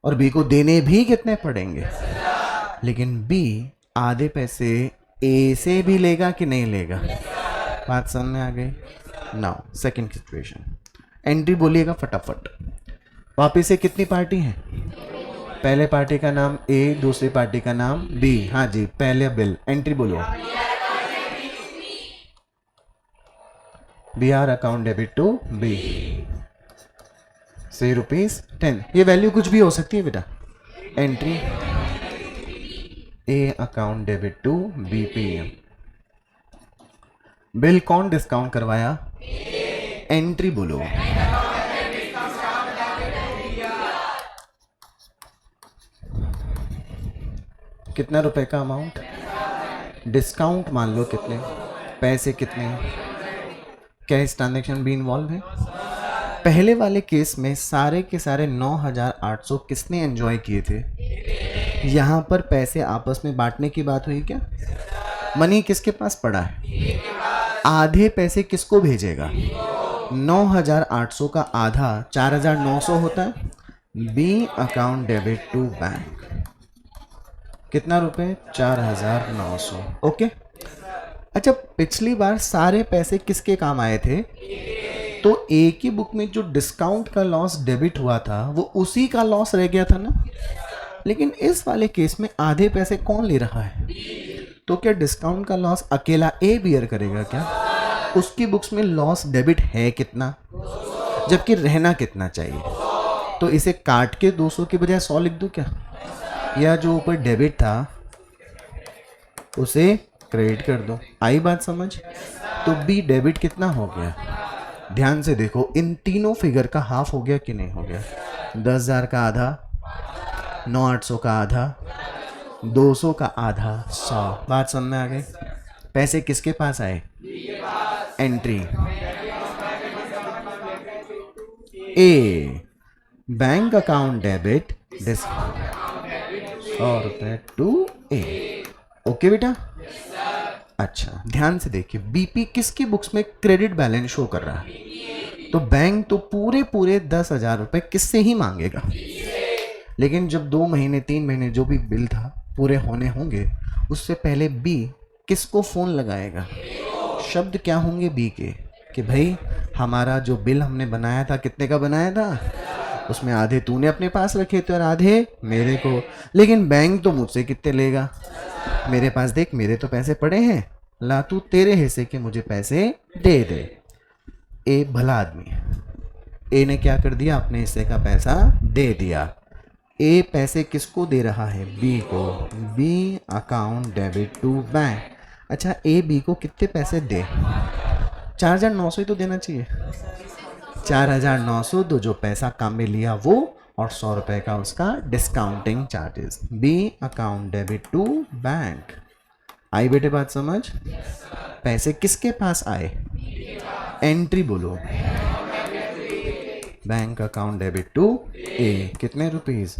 और बी को देने भी कितने पड़ेंगे। लेकिन बी आधे पैसे ए से भी लेगा कि नहीं लेगा? बात समझ में आ गई? नाउ सेकंड सिचुएशन, एंट्री बोलिएगा फटाफट। वापिस से कितनी पार्टी है? पहले पार्टी का नाम ए, दूसरी पार्टी का नाम बी। हाँ जी, पहले बिल, एंट्री बोलो। BR account debit to B, से ₹10। ये वैल्यू कुछ भी हो सकती है बेटा। Entry A account debit to BP. Bill कौन डिस्काउंट करवाया? एंट्री बोलो। कितना रुपए का अमाउंट? डिस्काउंट मान लो कितने, पैसे कितने? क्या इस ट्रांजैक्शन भी इन्वॉल्व है? पहले वाले केस में सारे के सारे 9,800 किसने एंजॉय किए थे? यहाँ पर पैसे आपस में बांटने की बात हुई क्या? मनी किसके पास पड़ा है? आधे पैसे किसको भेजेगा? 9,800 का आधा 4,900 होता है। B account debit to bank, कितना रुपए? 4,900। ओके। अच्छा, पिछली बार सारे पैसे किसके काम आए थे? तो ए की बुक में जो डिस्काउंट का लॉस डेबिट हुआ था वो उसी का लॉस रह गया था ना। लेकिन इस वाले केस में आधे पैसे कौन ले रहा है? तो क्या डिस्काउंट का लॉस अकेला ए बियर करेगा क्या? उसकी बुक्स में लॉस डेबिट है कितना, जबकि रहना कितना चाहिए? तो इसे काट के 200 के बजाय 100 लिख दूं क्या? या जो ऊपर डेबिट था उसे क्रेडिट कर दो। आई बात समझ? तो बी डेबिट कितना हो गया? ध्यान से देखो, इन तीनों फिगर का हाफ हो गया कि नहीं हो गया? 10,000 का आधा, 9,800 का आधा, 200 का आधा, 100। बात समझ में आ गई? पैसे किसके पास आए? Entry A, bank account debit 100 to A. Okay बेटा? अच्छा, ध्यान से देखिए, बीपी किसकी बुक्स में क्रेडिट बैलेंस शो कर रहा है? तो बैंक तो पूरे 10,000 रुपए किससे ही मांगेगा। लेकिन जब 2 महीने 3 महीने जो भी बिल था पूरे होने होंगे, उससे पहले बी किसको फोन लगाएगा? शब्द क्या होंगे बी के कि भाई हमारा जो बिल हमने बनाया था कितने का बनाया था, उसमें आधे तूने अपने पास रखे थे और आधे मेरे को। लेकिन बैंक तो मुझसे कितने लेगा? मेरे पास देख, मेरे तो पैसे पड़े हैं, ला तू तेरे हिस्से के मुझे पैसे दे दे। ए भला आदमी है, ए ने क्या कर दिया? अपने हिस्से का पैसा दे दिया। ए पैसे किसको दे रहा है? बी को। B account debit to bank. अच्छा, ए बी को कितने पैसे दे? 4,900 ही तो देना चाहिए। 4,900 तो जो पैसा काम में लिया वो, और 100 रुपए का उसका discounting charges. B account debit to bank. आई बेटे बात समझ? पैसे किसके पास आए? एंट्री बोलो। Bank account debit to A, कितने रुपीस?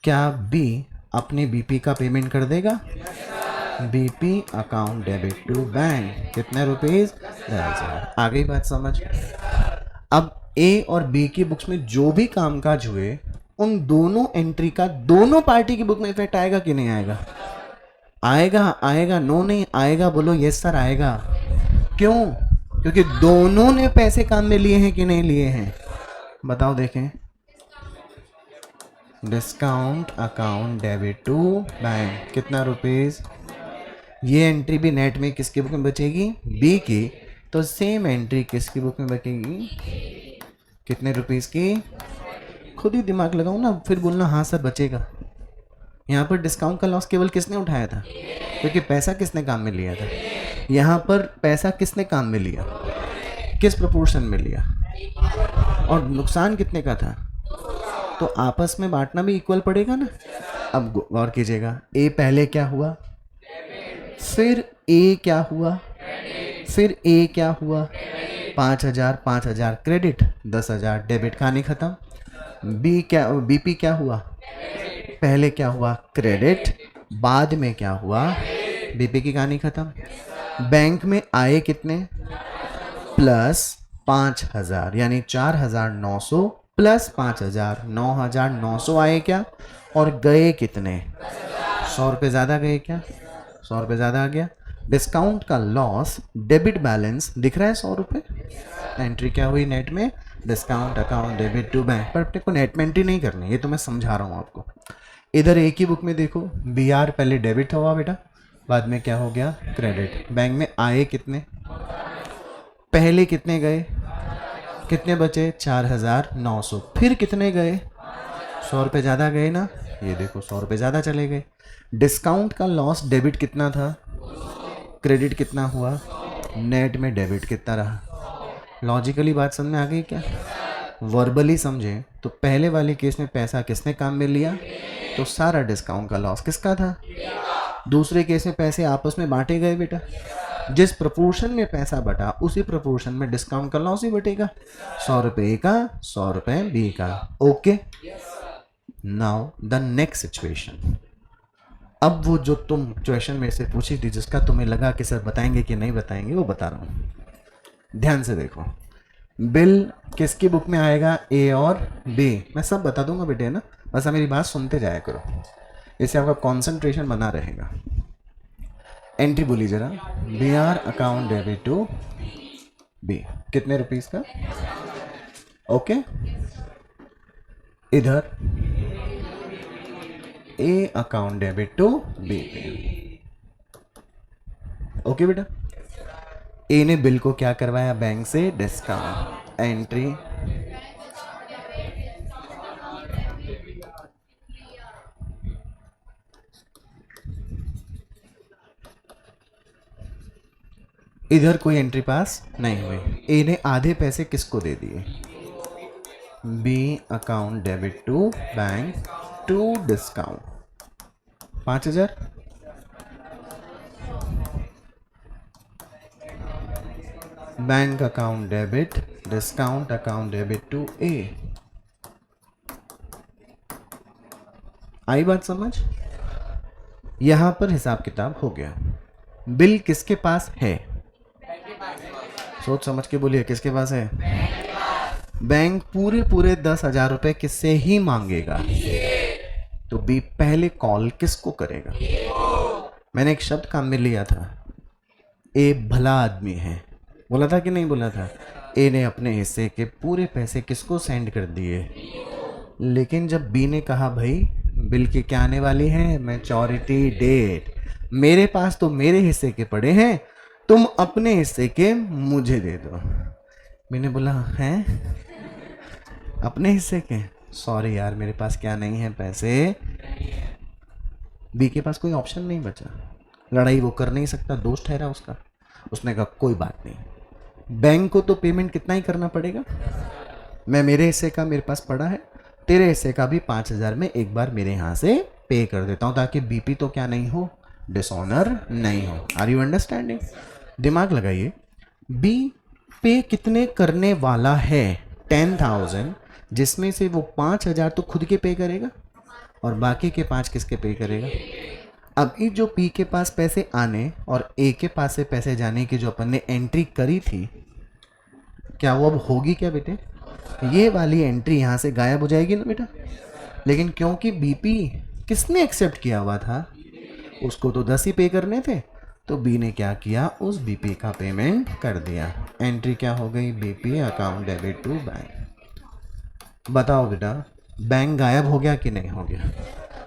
क्या बी अपने बीपी का पेमेंट कर देगा? BP account debit to bank कितने रुपीज 10,000। आ गई बात समझ। अब ए और बी की बुक्स में जो भी कामकाज हुए उन दोनों एंट्री का दोनों पार्टी की बुक में इफेक्ट आएगा कि नहीं आएगा? आएगा। आएगा, नो नहीं आएगा, बोलो यस सर आएगा। क्यों? क्योंकि दोनों ने पैसे काम में लिए हैं कि नहीं लिए हैं? बताओ देखें। Discount account debit to bank कितना रुपीज। ये एंट्री भी नेट में किसकी बुक में बचेगी? बी की। तो सेम एंट्री किसकी बुक में बचेगी? कितने रुपीस की? खुद ही दिमाग लगाओ ना, फिर बोलना हाँ सर बचेगा। यहाँ पर डिस्काउंट का लॉस केवल किसने उठाया था? क्योंकि पैसा किसने काम में लिया था? यहाँ पर पैसा किसने काम में लिया? किस प्रोपोर्शन में लिया? और नुकसान कितने का था? तो आपस में बांटना भी इक्वल पड़ेगा ना। अब गौर कीजिएगा, ए पहले क्या हुआ, फिर ए क्या हुआ, फिर ए क्या हुआ? 5,000 5,000 क्रेडिट, 10,000 डेबिट, कहानी खत्म। बी क्या, बीपी क्या हुआ? पहले क्या हुआ? क्रेडिट, बाद में क्या हुआ? बीपी की कहानी खत्म। बैंक में आए कितने? प्लस 5,000, यानी 4,900 प्लस 5,000, 9,900 आए क्या? और गए कितने? 100 रुपये ज़्यादा गए क्या? 100 रुपये ज़्यादा आ गया। डिस्काउंट का लॉस डेबिट बैलेंस दिख रहा है 100 रुपये। एंट्री क्या हुई नेट में? Discount account debit to bank. पर अपने को नेट में एंट्री नहीं करनी, ये तो मैं समझा रहा हूँ आपको। इधर एक ही बुक में देखो, बी आर पहले डेबिट हुआ बेटा, बाद में क्या हो गया? क्रेडिट। बैंक में आए कितने? पहले कितने गए? कितने बचे? 4,900। फिर कितने गए? 100 रुपये ज़्यादा गए ना, ये देखो 100 रुपये ज़्यादा चले गए। डिस्काउंट का लॉस डेबिट कितना था, क्रेडिट कितना हुआ, नेट में डेबिट कितना रहा? लॉजिकली बात समझ में आ गई क्या? वर्बली समझे तो पहले वाले केस में पैसा किसने काम में लिया, तो सारा डिस्काउंट का लॉस किसका था? दूसरे केस में पैसे आपस में बांटे गए बेटा, जिस प्रोपोर्शन में पैसा बटा उसी प्रोपोर्शन में डिस्काउंट का लॉस ही बटेगा। 100 रुपये का, 100 रुपये बी का। Okay, now the next situation. अब वो जो तुम क्वेश्चन मेरे से पूछी थी, जिसका तुम्हें लगा कि सर बताएंगे कि नहीं बताएंगे, वो बता रहा हूँ, ध्यान से देखो। बिल किसकी बुक में आएगा? ए और बी। मैं सब बता दूंगा बेटे, ना बस मेरी बात सुनते जाया करो, इससे आपका कंसंट्रेशन बना रहेगा। एंट्री बोली जरा। B R account debit to B कितने रुपीस का? ओके, इधर A account debit to B. Okay बेटा, ए ने बिल को क्या करवाया? बैंक से डिस्काउंट। एंट्री इधर कोई एंट्री पास नहीं हुई। ए ने आधे पैसे किसको दे दिए? B account debit to bank to discount 5,000। Bank account debit, discount account debit to A. आई बात समझ? यहां पर हिसाब किताब हो गया। बिल किसके पास है? सोच समझ के बोलिए, किसके पास है? बैंक पूरे 10,000 रुपए किससे ही मांगेगा, तो बी पहले कॉल किसको करेगा? मैंने एक शब्द काम में लिया था, ए भला आदमी है, बोला था कि नहीं बोला था? ए ने अपने हिस्से के पूरे पैसे किसको सेंड कर दिए, लेकिन जब बी ने कहा भाई बिल की क्या आने वाली है, मैच्योरिटी डेट, मेरे पास तो मेरे हिस्से के पड़े हैं, तुम अपने हिस्से के मुझे दे दो। मैंने बोला हैं अपने हिस्से के? सॉरी यार, मेरे पास क्या नहीं है पैसे। बी के पास कोई ऑप्शन नहीं बचा, लड़ाई वो कर नहीं सकता, दोस्त ठहरा उसका। उसने कहा कोई बात नहीं, बैंक को तो पेमेंट कितना ही करना पड़ेगा, मैं मेरे हिस्से का मेरे पास पड़ा है, तेरे हिस्से का भी 5,000 में एक बार मेरे यहाँ से पे कर देता हूँ, ताकि बीपी तो क्या नहीं हो, डिसऑनर नहीं हो। Are you understanding? दिमाग लगाइए। बी पे कितने करने वाला है? 10,000, जिसमें से वो 5,000 तो खुद के पे करेगा और बाकी के 5 किसके पे करेगा? अभी जो पी के पास पैसे आने और ए के पास से पैसे जाने की जो अपन ने एंट्री करी थी, क्या वो अब होगी क्या बेटे? ये वाली एंट्री यहाँ से गायब हो जाएगी ना बेटा। लेकिन क्योंकि बीपी किसने एक्सेप्ट किया हुआ था, उसको तो 10 ही पे करने थे, तो बी ने क्या किया, उस बीपी का पेमेंट कर दिया। एंट्री क्या हो गई, BP account debit to bank. बताओ बेटा, बैंक गायब हो गया कि नहीं हो गया?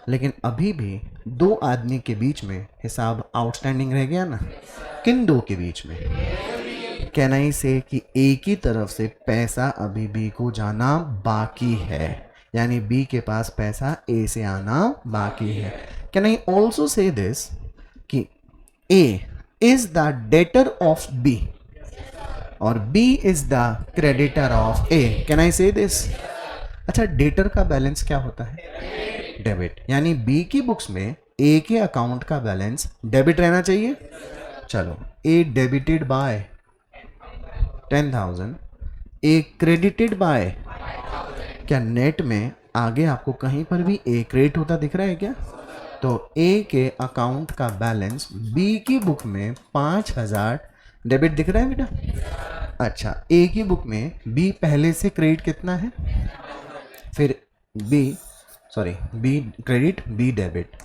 लेकिन अभी भी दो आदमी के बीच में हिसाब आउटस्टैंडिंग रह गया ना। किन दो के बीच में? कैन आई से कि ए की तरफ से पैसा अभी बी को जाना बाकी है, यानी बी के पास पैसा ए से आना बाकी है। Can I also say this कि A is the debtor of B और B is the creditor of A. Can I say this? अच्छा, डेटर का बैलेंस क्या होता है? डेबिट। यानी बी की बुक्स में ए के अकाउंट का बैलेंस डेबिट रहना चाहिए। चलो, A debited by 10,000, A credited by, क्या नेट में आगे आपको कहीं पर भी ए क्रेडिट होता दिख रहा है क्या? तो ए के अकाउंट का बैलेंस बी की बुक में 5,000 डेबिट दिख रहा है बेटा। अच्छा, ए की बुक में बी पहले से क्रेडिट कितना है, फिर बी क्रेडिट बी डेबिट।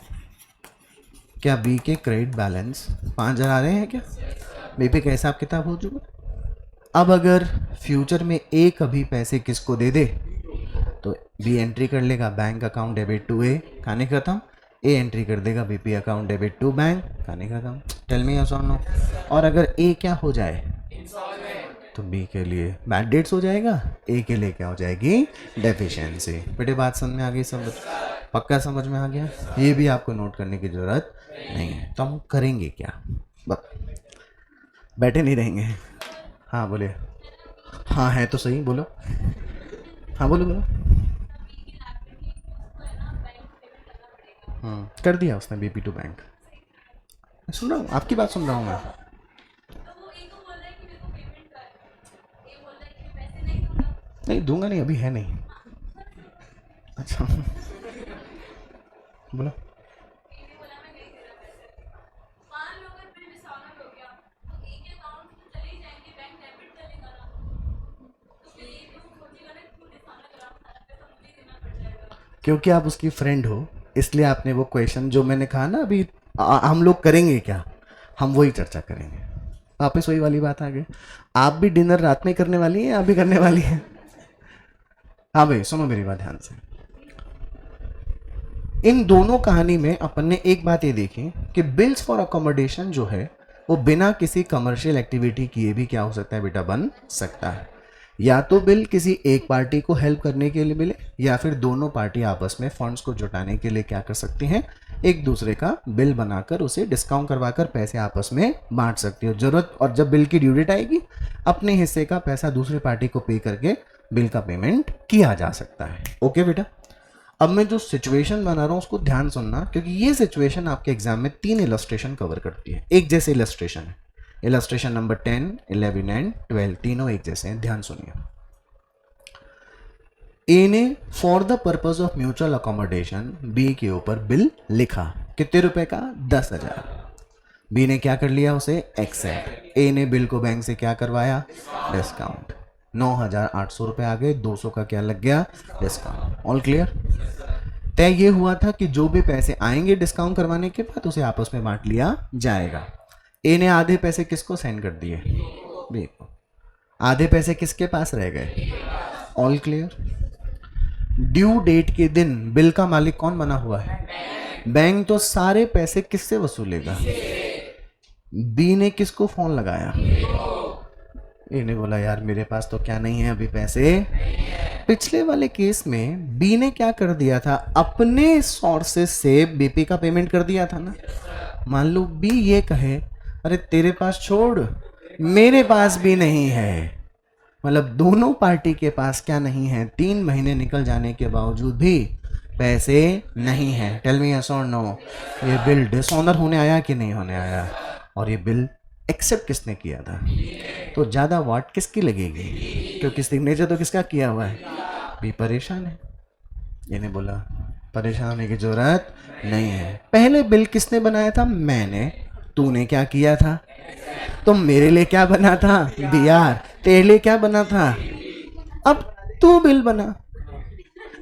क्या बी के क्रेडिट बैलेंस 5,000 आ रहे हैं क्या? बी पे का हिसाब किताब हो चुका। अब अगर फ्यूचर में ए कभी पैसे किसको दे दे तो बी एंट्री कर लेगा bank account debit to A, कहानी खत्म। ए एंट्री कर देगा BP account debit to bank, कहानी खत्म। टेल मी यस और नो। और अगर ए क्या हो जाए तो बी के लिए बैड डेट्स हो जाएगा, ए के लिए क्या हो जाएगी, डेफिशिएंसी। बेटे बात समझ में आ गई? समझ पक्का समझ में आ गया? ये भी आपको नोट करने की जरूरत नहीं है। तो हम करेंगे क्या, बैठे नहीं रहेंगे। हाँ बोले। हाँ है तो सही, बोलो। हाँ बोलो बोलो। कर दिया उसने बीपी टू बैंक। सुन रहा हूँ, आपकी बात सुन रहा हूँ मैं। नहीं दूंगा नहीं, अभी है नहीं। अच्छा बोलो। क्योंकि आप उसकी फ्रेंड हो, इसलिए आपने वो क्वेश्चन जो मैंने कहा ना अभी, हम लोग करेंगे क्या, हम वही चर्चा करेंगे। वापस वही वाली बात आ गई। आप भी डिनर रात में करने वाली हैं, आप भी करने वाली हैं। हाँ भाई सुनो मेरी बात ध्यान से। इन दोनों कहानी में अपन ने एक बात ये देखी कि बिल्स फॉर अकोमोडेशन जो है वो बिना किसी कमर्शियल एक्टिविटी किए भी क्या हो सकता है बेटा, बन सकता है। या तो बिल किसी एक पार्टी को हेल्प करने के लिए मिले, या फिर दोनों पार्टी आपस में फंड्स को जुटाने के लिए क्या कर सकती हैं, एक दूसरे का बिल बनाकर उसे डिस्काउंट करवाकर पैसे आपस में बांट सकती हो। जरूरत और जब बिल की ड्यू डेट आएगी, अपने हिस्से का पैसा दूसरी पार्टी को पे करके बिल का पेमेंट किया जा सकता है। ओके बेटा, अब मैं जो सिचुएशन बना रहा हूं उसको ध्यान सुनना, क्योंकि ये सिचुएशन आपके एग्जाम में 3 इलस्ट्रेशन कवर करती है। एक जैसे इलस्ट्रेशन है, इलस्ट्रेशन नंबर 10, 11 एंड 12 तीनों एक जैसे हैं। ध्यान सुनिए। ए ने for the purpose of mutual accommodation B के ऊपर बिल लिखा, कितने रुपए का, 10,000। बी ने क्या कर लिया, उसे एक्सेप्ट। ए ने बिल को बैंक से क्या करवाया, डिस्काउंट। 9,800 रुपए आ गए, 200 का क्या लग गया, डिस्काउंट। All clear? तय ये हुआ था कि जो भी पैसे आएंगे डिस्काउंट करवाने के बाद उसे आपस में बांट लिया जाएगा। ए ने आधे पैसे किसको सेंड कर दिए, बी को। आधे पैसे किसके पास रह गए, ऑल क्लियर? ड्यू डेट के दिन बिल का मालिक कौन बना हुआ है, बैंक। तो सारे पैसे किससे वसूलेगा, बी ने किसको फोन लगाया, ए ने बोला यार मेरे पास तो क्या नहीं है अभी पैसे। पिछले वाले केस में बी ने क्या कर दिया था, अपने सोर्सेस से बीपी का पेमेंट कर दिया था ना। मान लो बी ये कहे अरे तेरे पास छोड़, मेरे पास भी नहीं है, मतलब दोनों पार्टी के पास क्या नहीं है, 3 महीने निकल जाने के बावजूद भी पैसे नहीं है। टेल मी यस और नो। ये बिल डिसऑनर होने आया कि नहीं होने आया, और ये बिल एक्सेप्ट किसने किया था, तो ज़्यादा वाट किसकी लगेगी, क्योंकि सिग्नेचर तो किसका किया हुआ है, भी परेशान है। इन्हें बोला परेशान होने की जरूरत नहीं है। पहले बिल किसने बनाया था? मैंने। तूने क्या किया था? तो मेरे लिए क्या बना था? BR। तेरे लिए क्या बना था? अब तू बिल बना,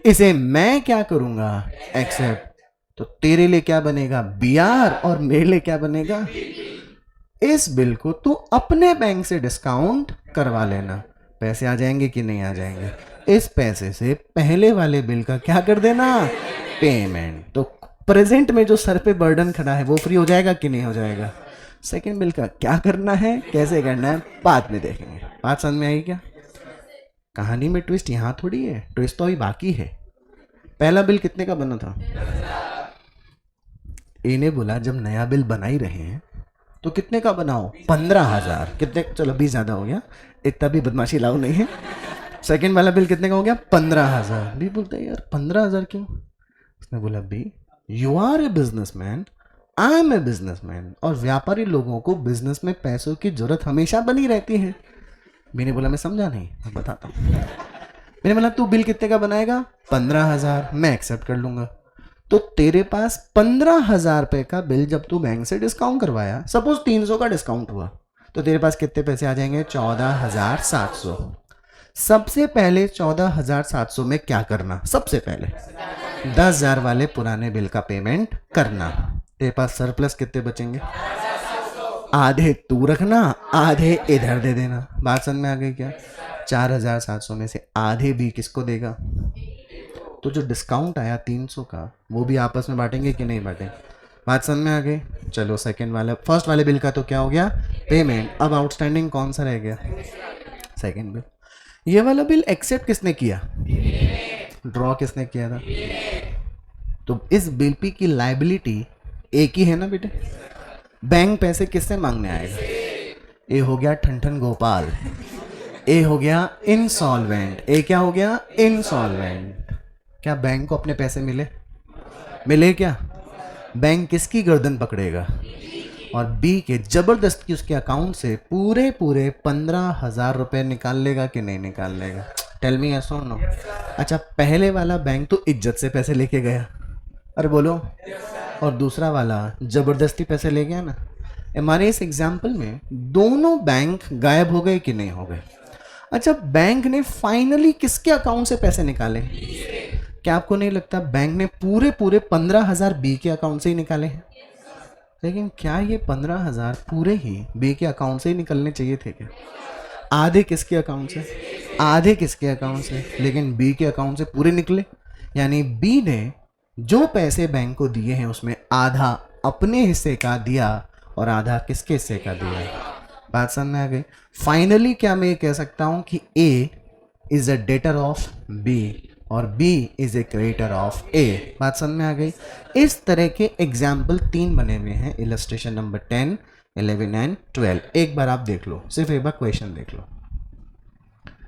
इसे मैं क्या करूंगा? एक्सेप्ट। तो तेरे लिए क्या बनेगा? BR, और मेरे लिए क्या बनेगा? इस बिल को तू अपने बैंक से डिस्काउंट करवा लेना। पैसे आ जाएंगे कि नहीं आ जाएंगे? इस पैसे से पहले वाले बिल का क्या कर देना? पेमेंट। तो प्रेजेंट में जो सर पे बर्डन खड़ा है वो फ्री हो जाएगा कि नहीं हो जाएगा? सेकंड बिल का क्या करना है, कैसे करना है, बाद में देखेंगे। बात समझ में आई क्या? कहानी में ट्विस्ट यहाँ थोड़ी है, ट्विस्ट तो अभी बाकी है। पहला बिल कितने का बना था? ए ने बोला जब नया बिल बना ही रहे हैं तो कितने का बनाओ? 15,000। कितने? चलो 20 ज़्यादा हो गया, इतना भी बदमाशी लाओ नहीं है। सेकंड वाला बिल कितने का हो गया? 15,000। भी बोलते हैं यार 15,000 क्यों? उसने बोला B, you are a businessman, I am a businessman, और व्यापारी लोगों को बिजनेस में पैसों की जरूरत हमेशा बनी रहती है। मैंने बोला मैं समझा नहीं, मैं बताता हूँ। मैंने बोला तू बिल कितने का बनाएगा? 15,000। मैं एक्सेप्ट कर लूंगा। तो तेरे पास 15,000 रुपए का बिल जब तू बैंक से डिस्काउंट करवाया, सपोज 300 का डिस्काउंट हुआ, तो तेरे पास कितने पैसे आ जाएंगे? 14,700। सबसे पहले 14,700 में क्या करना? सबसे पहले 10,000 वाले पुराने बिल का पेमेंट करना। तेरे पास सरप्लस कितने बचेंगे? आधे तू रखना, आधे इधर दे देना। बात समझ में आ गई क्या? 4,700 में से आधे भी किसको देगा? तो जो डिस्काउंट आया 300 का, वो भी आपस में बांटेंगे कि नहीं बांटेंगे? बात समझ में आ गई? चलो सेकंड वाला, फर्स्ट वाले बिल का तो क्या हो गया? पेमेंट। अब आउटस्टैंडिंग कौन सा रह गया? Second bill. ये वाला बिल एक्सेप्ट किसने किया? ड्रॉ किसने किया था? तो इस बिल पी की लाइबिलिटी एक ही है ना बेटे? बैंक पैसे किससे मांगने आएगा? ए हो गया ठनठन गोपाल, ए हो गया इंसॉल्वेंट। ए क्या हो गया? इंसॉल्वेंट। क्या बैंक को अपने पैसे मिले? मिले क्या? बैंक किसकी गर्दन पकड़ेगा? और बी के जबरदस्ती उसके अकाउंट से पूरे 15,000 रुपए निकाल लेगा कि नहीं निकाल लेगा? टेल मी यस और नो। अच्छा, पहले वाला बैंक तो इज्जत से पैसे लेके गया, अरे बोलो, और दूसरा वाला जबरदस्ती पैसे ले गया ना। हमारे इस एग्जाम्पल में दोनों बैंक गायब हो गए कि नहीं हो गए? अच्छा, बैंक ने फाइनली किसके अकाउंट से पैसे निकाले? क्या आपको नहीं लगता बैंक ने पूरे 15,000 बी के अकाउंट से ही निकाले हैं? लेकिन क्या ये 15,000 पूरे ही बी के अकाउंट से ही निकलने चाहिए थे क्या? आधे किसके अकाउंट से? आधे किसके अकाउंट से? लेकिन बी के अकाउंट से पूरे निकले। यानी बी ने जो पैसे बैंक को दिए हैं उसमें आधा अपने हिस्से का दिया और आधा किसके हिस्से का दिया? बात समझ में आ गई? फाइनली क्या मैं ये कह सकता हूं कि A is a debtor of B और B is A creditor of A। बात समझ में आ गई? इस तरह के एग्जाम्पल 3 बने हुए हैं, इलस्ट्रेशन नंबर 10, 11 एंड 12। एक बार आप देख लो, सिर्फ एक बार क्वेश्चन देख लो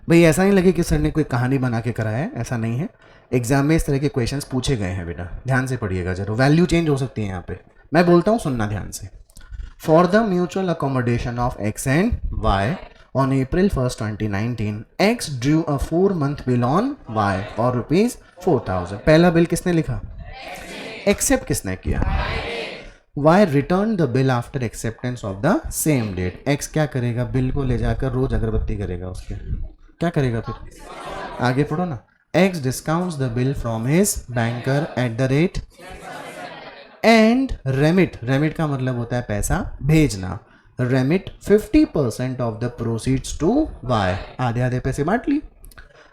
भाई। ऐसा नहीं लगे कि सर ने कोई कहानी बना के कराया है, ऐसा नहीं है। एग्जाम में इस तरह के क्वेश्चंस पूछे गए हैं बेटा, ध्यान से पढ़िएगा जरूर। वैल्यू चेंज हो सकती है यहाँ पे, मैं बोलता हूँ सुनना ध्यान से। For the mutual accommodation of X and Y on April 1st, 2019, X drew a 4-month bill on Y for rupees 4,000. पहला बिल किसने लिखा? एक्सेप्ट किसने किया? Y returned the bill after acceptance of the same date. X क्या करेगा? बिल को ले जाकर रोज अगरबत्ती करेगा उसके। क्या करेगा फिर? आगे पढ़ो ना। X discounts the bill from his banker at the rate and remit का मतलब होता है पैसा भेजना। remit 50% of the proceeds to Y। आधे आधे पैसे बांट ली।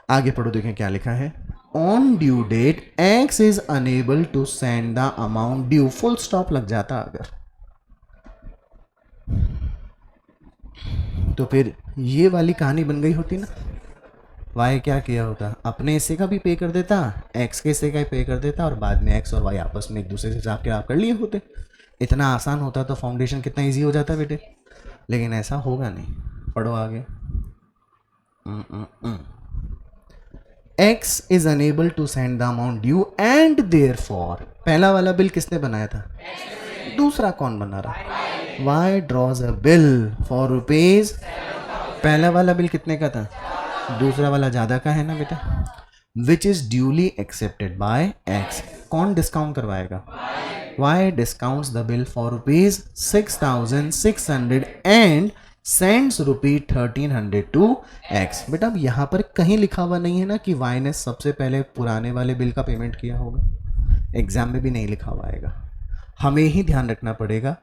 आगे पढ़ो, देखें क्या लिखा है। On due date X is unable to send the amount due। Full stop लग जाता अगर, तो फिर ये वाली कहानी बन गई होती ना। Y क्या किया होता? अपने हिस्से का भी पे कर देता, X के हिस्से का भी पे कर देता, और बाद में X और Y आपस में एक दूसरे से हिसाब किताब कर लिए होते। इतना आसान होता तो फाउंडेशन कितना इजी हो जाता बेटे, लेकिन ऐसा होगा नहीं। पढ़ो आगे। X is unable to send the amount due and therefore, पहला वाला बिल किसने बनाया था? दूसरा कौन बना रहा? Y draws a bill for rupees। पहला वाला बिल कितने का था? दूसरा वाला ज्यादा का है ना बेटा। Which is duly accepted by X. कौन डिस्काउंट करवाएगा? Y discounts the bill for rupees 6,600 and sends ₹1300 to X. बेटा अब यहाँ पर कहीं लिखा हुआ नहीं है ना कि वाई ने सबसे पहले पुराने वाले बिल का पेमेंट किया होगा, एग्जाम में भी नहीं लिखा हुआ आएगा। हमें ही ध्यान रखना पड़ेगा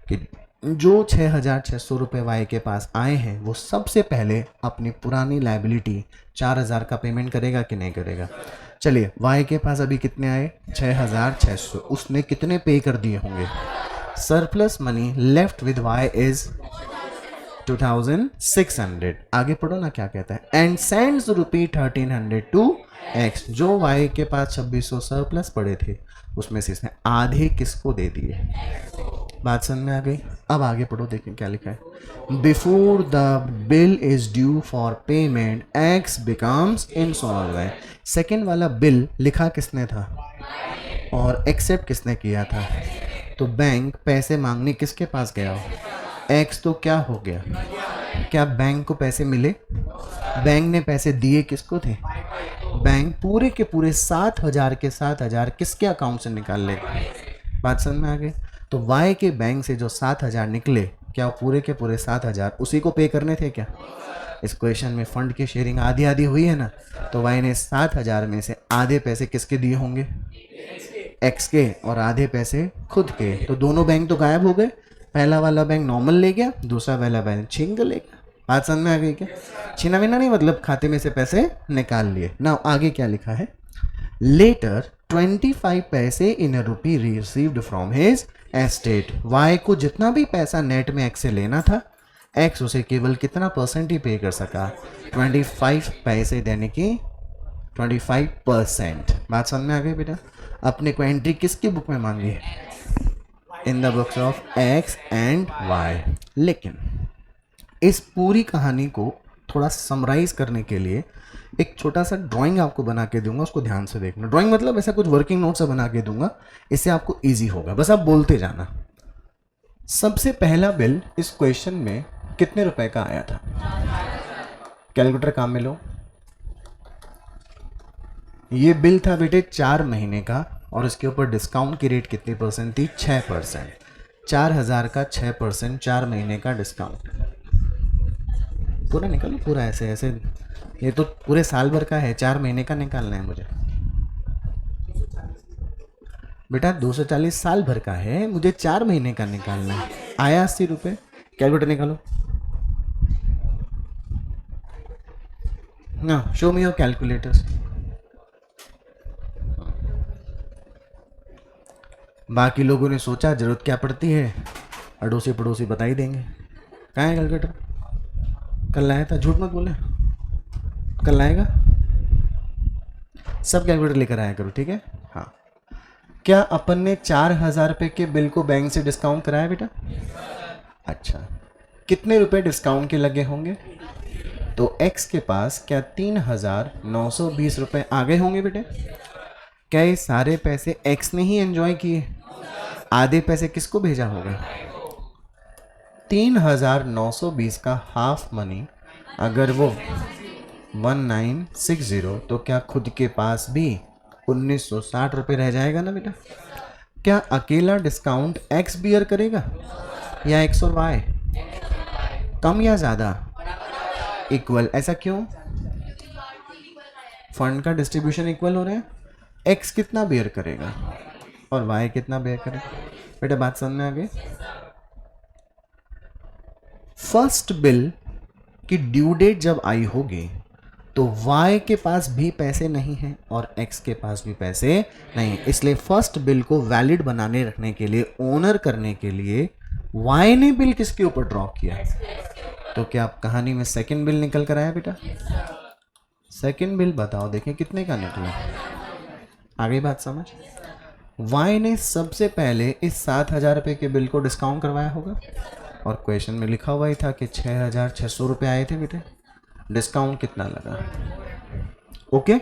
कि जो 6,600 रुपये वाई के पास आए हैं वो सबसे पहले अपनी पुरानी लाइबिलिटी 4,000 का पेमेंट करेगा कि नहीं करेगा। चलिए वाई के पास अभी कितने आए? 6,600। उसने कितने पे कर दिए होंगे? Surplus money left with Y is 2,600। आगे पढ़ो ना क्या कहता है, एंड सेंड्स ₹1300 टू एक्स। जो वाई के पास 2,600 सरप्लस पड़े थे उसमें से इसने आधे किसको दे दिए? बात समझ में आ गई? अब आगे पढ़ो, देखें क्या लिखा है। Before the bill is due for payment x becomes insolvent. Second वाला बिल लिखा किसने था और एक्सेप्ट किसने किया था? तो बैंक पैसे मांगने किसके पास गया? एक्स। तो क्या हो गया? क्या बैंक को पैसे मिले? बैंक ने पैसे दिए किसको थे? बैंक पूरे के पूरे 7,000 के 7,000 किसके अकाउंट से निकाल ले? बात समझ में आ गई? तो वाई के बैंक से जो 7,000 निकले, क्या पूरे के पूरे 7,000 उसी को पे करने थे क्या? इस क्वेश्चन में फंड की शेयरिंग आधी आधी हुई है ना, तो वाई ने 7,000 में से आधे पैसे किसके दिए होंगे? एक्स के, और आधे पैसे खुद के। तो दोनों बैंक तो गायब हो गए। पहला वाला बैंक नॉर्मल ले गया, दूसरा वाला बैंक छीन कर ले गया। बात समझ में आ गई क्या? छीना बिना नहीं, मतलब खाते में से पैसे निकाल लिए ना। आगे क्या लिखा है? लेटर 25 पैसे in ₹1 received from his estate. Y को जितना भी पैसा नेट में एक्स से लेना था, एक्स उसे केवल कितना % ही पे कर सका? 25 पैसे, देने की 25%। बात समझ में आ गई बेटा? अपने को एंट्री किसकी बुक में मांगी है? In the books of X and Y. लेकिन इस पूरी कहानी को थोड़ा समराइज करने के लिए एक छोटा सा ड्राइंग आपको बना के दूंगा, उसको ध्यान से देखना। ड्राइंग मतलब ऐसा कुछ वर्किंग नोट से बना के दूंगा, इससे आपको इजी होगा, बस आप बोलते जाना। सबसे पहला बिल इस क्वेश्चन में कितने रुपए का आया था? कैलकुलेटर काम में लो। ये बिल था बेटे 4 महीने का, और इसके ऊपर डिस्काउंट की रेट कितनी % थी? 6%। 4,000 का 6%, 4 महीने का डिस्काउंट। पूरा निकालो, पूरा ऐसे ऐसे। ये तो पूरे साल भर का है, 4 महीने का निकालना है मुझे बेटा। 240 साल भर का है, मुझे 4 महीने का निकालना है। आया 80 रुपये। कैलकुलेटर निकालो ना, शो मी योर कैलकुलेटर्स। बाकी लोगों ने सोचा जरूरत क्या पड़ती है, अड़ोसी पड़ोसी बता ही देंगे। कहाँ है कैलकुलेटर? कल लाया था, झूठ मत बोले। कल लाएगा? सब कैलकुलेटर लेकर आया करो, ठीक है? हाँ। क्या अपन ने 4,000 रुपये के बिल को बैंक से डिस्काउंट कराया बेटा? अच्छा, कितने रुपए डिस्काउंट के लगे होंगे? तो एक्स के पास क्या 3,920 रुपये आ गए होंगे बेटे? क्या ये सारे पैसे एक्स ने ही एंजॉय किए? आधे पैसे किसको भेजा होगा? 3,920 का हाफ मनी अगर वो 1960, तो क्या खुद के पास भी 1,960 रुपये रह जाएगा ना बेटा? क्या अकेला डिस्काउंट एक्स बियर करेगा या एक्स और वाई? कम या ज़्यादा? इक्वल। ऐसा क्यों? फंड का डिस्ट्रीब्यूशन इक्वल हो रहा है। एक्स कितना बेयर करेगा और वाई कितना बेयर करेगा? बेटा बात समझ में आ गई? फर्स्ट बिल की ड्यू डेट जब आई होगी तो वाई के पास भी पैसे नहीं हैं और एक्स के पास भी पैसे नहीं, इसलिए फर्स्ट बिल को वैलिड बनाने रखने के लिए, ओनर करने के लिए वाई ने बिल किसके ऊपर ड्रॉ किया? तो क्या आप कहानी में सेकंड बिल निकल कर आया बेटा? सेकंड बिल बताओ, देखें कितने का निकला। आगे बात समझ? वाई ने सबसे पहले इस 7,000 रुपये के बिल को डिस्काउंट करवाया होगा, और क्वेश्चन में लिखा हुआ ही था कि 6,600 रुपये आए थे बेटे। डिस्काउंट कितना लगा? ओके,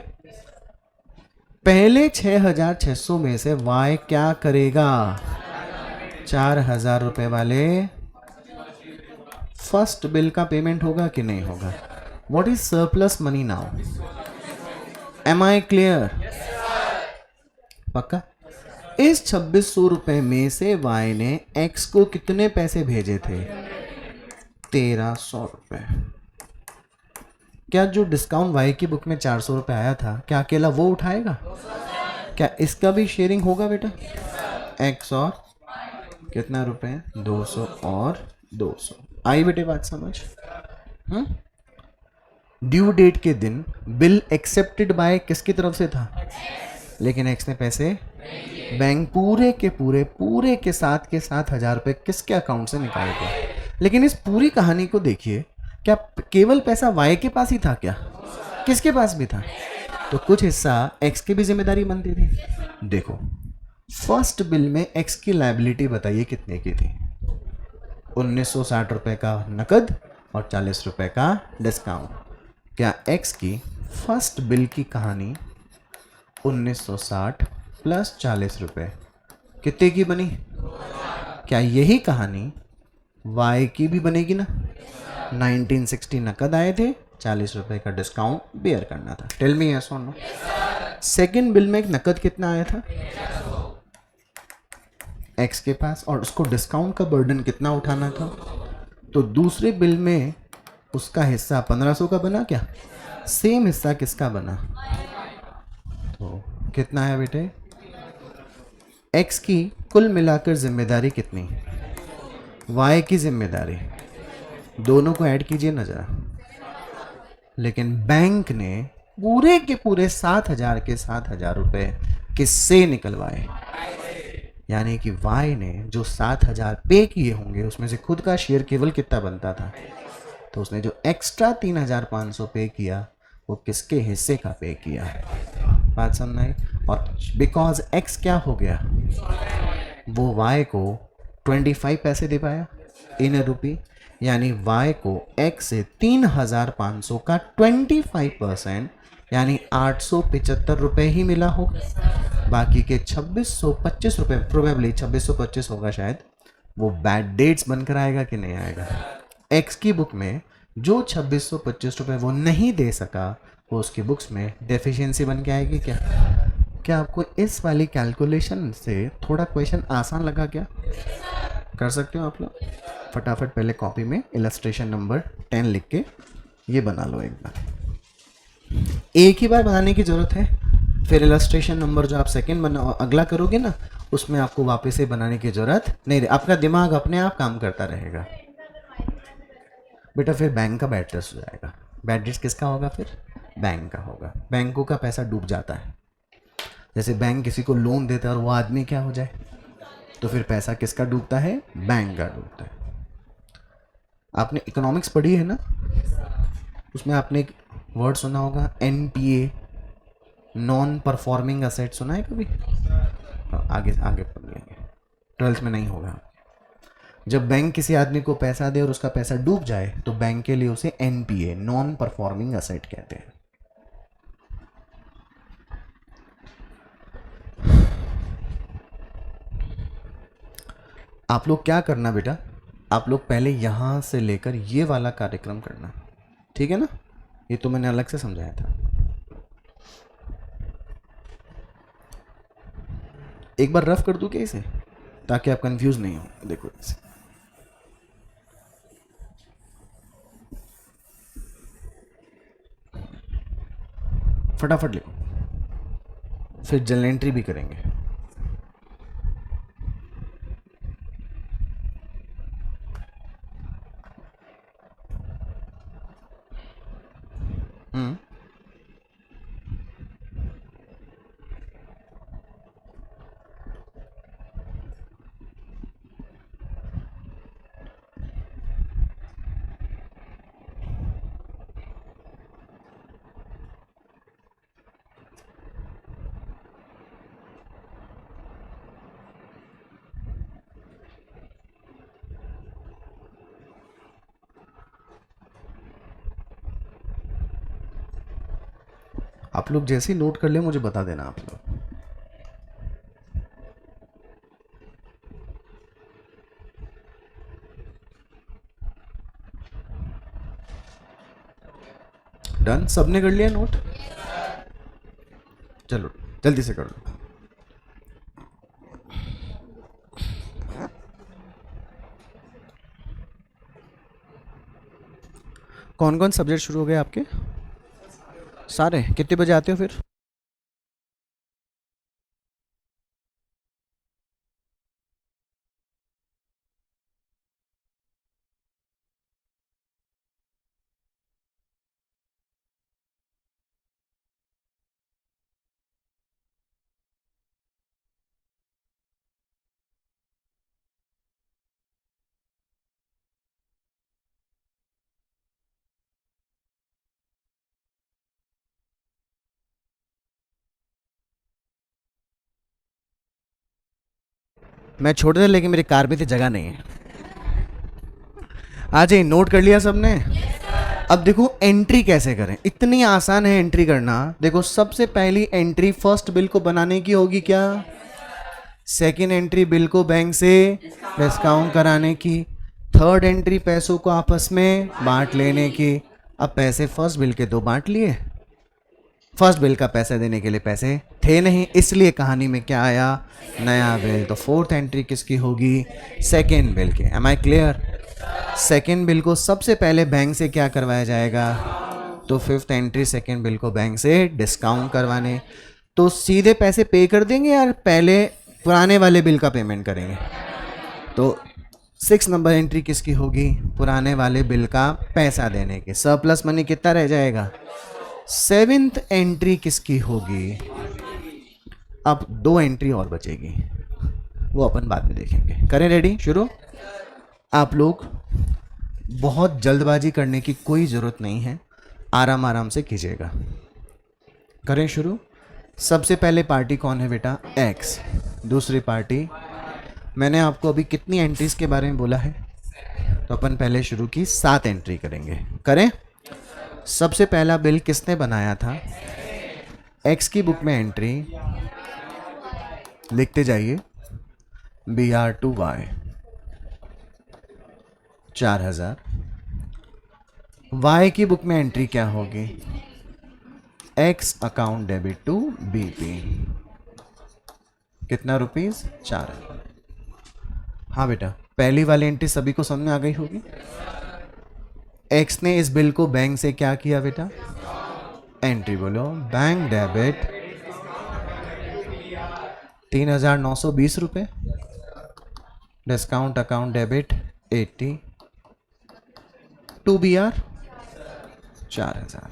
पहले 6,600 में से वाई क्या करेगा? 4,000 रुपये वाले फर्स्ट बिल का पेमेंट होगा कि नहीं होगा? What is surplus money now? Am I clear? पक्का? इस 2600 रुपए में से वाई ने एक्स को कितने पैसे भेजे थे? 1300 रुपए। क्या जो डिस्काउंट वाई की बुक में 400 रुपए आया था, क्या अकेला वो उठाएगा? क्या इसका भी शेयरिंग होगा बेटा? एक्स और कितना रुपए? 200 और 200। आई बेटे बात समझ? ड्यू डेट के दिन बिल एक्सेप्टेड बाय किसकी तरफ से था? लेकिन एक्स ने पैसे बैंक पूरे के साथ 1000 रुपए किसके अकाउंट से निकाल के। लेकिन इस पूरी कहानी को देखिए, क्या केवल पैसा वाई के पास ही था क्या? किसके पास भी था? तो कुछ हिस्सा एक्स की भी जिम्मेदारी बनती थी। देखो, फर्स्ट बिल में एक्स की लायबिलिटी बताइए कितने की थी? 1960 रुपए का नकद और 40 रुपए का डिस्काउंट। क्या एक्स की फर्स्ट बिल की कहानी 1960 प्लस 40 रुपए कितने की बनी? क्या यही कहानी वाई की भी बनेगी ना? 1960 नकद आए थे, 40 रुपए का डिस्काउंट बेयर करना था। टेल मी यस और नो। सेकेंड बिल में एक नकद कितना आया था एक्स के पास, और उसको डिस्काउंट का बर्डन कितना उठाना था? तो दूसरे बिल में उसका हिस्सा 1500 का बना क्या? सेम हिस्सा किसका बना? तो कितना है बेटे? एक्स की कुल मिलाकर जिम्मेदारी कितनी? वाई की जिम्मेदारी। दोनों को ऐड कीजिए ना जरा। लेकिन बैंक ने पूरे के पूरे 7000 के 7000 रुपए किससे निकलवाए? यानी कि वाई ने जो 7000 पे किए होंगे उसमें से खुद का शेयर केवल कितना बनता था? तो उसने जो एक्स्ट्रा 3500 पे किया वो किसके हिस्से का पे किया? बात समझ आई? और बिकॉज एक्स क्या हो गया, वो वाई को 25 पैसे दे पाया इन रुपी, यानी वाई को एक्स से 3500 का 25% यानी 875 रुपए ही मिला हो। बाकी के 2625 रुपए, प्रोबेबली 2625 होगा शायद, वो बैड डेट्स बनकर आएगा कि नहीं आएगा? एक्स की बुक में जो 2625 रुपए वो नहीं दे सका, वो उसकी बुक्स में डेफिशिएंसी बन के आएगी क्या? क्या आपको इस वाली कैलकुलेशन से थोड़ा क्वेश्चन आसान लगा क्या? कर सकते हो आप लोग? फटाफट पहले कॉपी में इलस्ट्रेशन नंबर 10 लिख के ये बना लो। एक बार एक ही बार बनाने की जरूरत है, फिर इलस्ट्रेशन नंबर जो आप सेकंड बना अगला करोगे ना, उसमें आपको वापस से बनाने की जरूरत नहीं। आपका दिमाग अपने आप काम करता रहेगा बेटा। फिर बैंक का बैड टेस्ट हो जाएगा। बैड टेस्ट किसका होगा? फिर बैंक का होगा। बैंकों का पैसा डूब जाता है। जैसे बैंक किसी को लोन देता है और वो आदमी क्या हो जाए, तो फिर पैसा किसका डूबता है? बैंक का डूबता है। आपने इकोनॉमिक्स पढ़ी है ना, उसमें आपने एक वर्ड सुना होगा एनपीए, नॉन परफॉर्मिंग असेट, सुना है कभी? आगे आगे पढ़ लेंगे, 12th में नहीं होगा। जब बैंक किसी आदमी को पैसा दे और उसका पैसा डूब जाए तो बैंक के लिए उसे एनपीए, नॉन परफॉर्मिंग असेट कहते हैं। आप लोग क्या करना बेटा, आप लोग पहले यहां से लेकर ये वाला कार्यक्रम करना, ठीक है ना? ये तो मैंने अलग से समझाया था। एक बार रफ कर दूं क्या इसे, ताकि आप कंफ्यूज नहीं हो? देखो इसे फटाफट लिखो, फिर जर्नल एंट्री भी करेंगे। आप लोग जैसे ही नोट कर ले मुझे बता देना आप लोग। डन? सबने कर लिया नोट? चलो जल्दी से कर लो। कौन कौन सब्जेक्ट शुरू हो गए आपके? सारे? कितने बजे आते हो फिर? मैं छोड़ दे, लेकिन मेरी कार में तो जगह नहीं है। आ जाइए, नोट कर लिया सबने? अब देखो एंट्री कैसे करें, इतनी आसान है एंट्री करना। देखो सबसे पहली एंट्री फर्स्ट बिल को बनाने की होगी क्या? सेकेंड एंट्री बिल को बैंक से डिस्काउंट कराने की। थर्ड एंट्री पैसों को आपस में बांट लेने की। अब पैसे फर्स्ट बिल के दो बांट लिए, फर्स्ट बिल का पैसा देने के लिए पैसे थे नहीं, इसलिए कहानी में क्या आया? नया बिल। तो फोर्थ एंट्री किसकी होगी? सेकेंड बिल की। Am I clear? Second bill को सबसे पहले बैंक से क्या करवाया जाएगा? तो फिफ्थ एंट्री सेकेंड बिल को बैंक से डिस्काउंट करवाने। तो सीधे पैसे पे कर देंगे यार, पहले पुराने वाले बिल का पेमेंट करेंगे? तो सिक्स नंबर एंट्री किसकी होगी? पुराने वाले बिल का पैसा देने के। सरप्लस मनी कितना रह जाएगा? सेवेंथ एंट्री किसकी होगी? अब दो एंट्री और बचेगी, वो अपन बाद में देखेंगे। करें रेडी? शुरू। आप लोग बहुत जल्दबाजी करने की कोई ज़रूरत नहीं है, आराम आराम से कीजिएगा। करें शुरू। सबसे पहले पार्टी कौन है बेटा? एक्स। दूसरी पार्टी, मैंने आपको अभी कितनी एंट्रीज के बारे में बोला है? तो अपन पहले शुरू की 7 एंट्री करेंगे। करें। सबसे पहला बिल किसने बनाया था? एक्स की बुक में एंट्री लिखते जाइए, BR टू Y 4000। Y की बुक में एंट्री क्या होगी? X account debit to BP, कितना रुपीस? 4000। हाँ बेटा, पहली वाली एंट्री सभी को समझ में आ गई होगी। X ने इस बिल को बैंक से क्या किया बेटा? एंट्री बोलो, बैंक डेबिट 3920 रुपये, discount account debit 80 to BR 4000।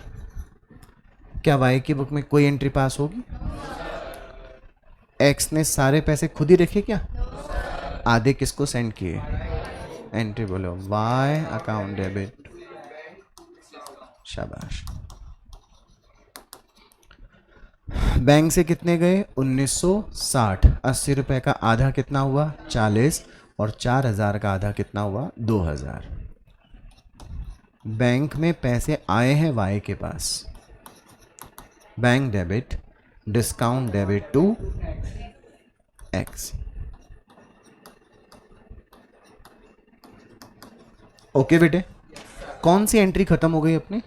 क्या वाई की बुक में कोई एंट्री पास होगी? एक्स ने सारे पैसे खुद ही रखे क्या? आधे किसको सेंड किए? एंट्री बोलो, वाई अकाउंट डेबिट। शाबाश। बैंक से कितने गए? 1960। 80 रुपए का आधा कितना हुआ? 40। और 4000 का आधा कितना हुआ? 2000। बैंक में पैसे आए हैं वाई के पास, bank debit, discount debit to X. Okay बेटे, कौन सी एंट्री खत्म हो गई अपनी?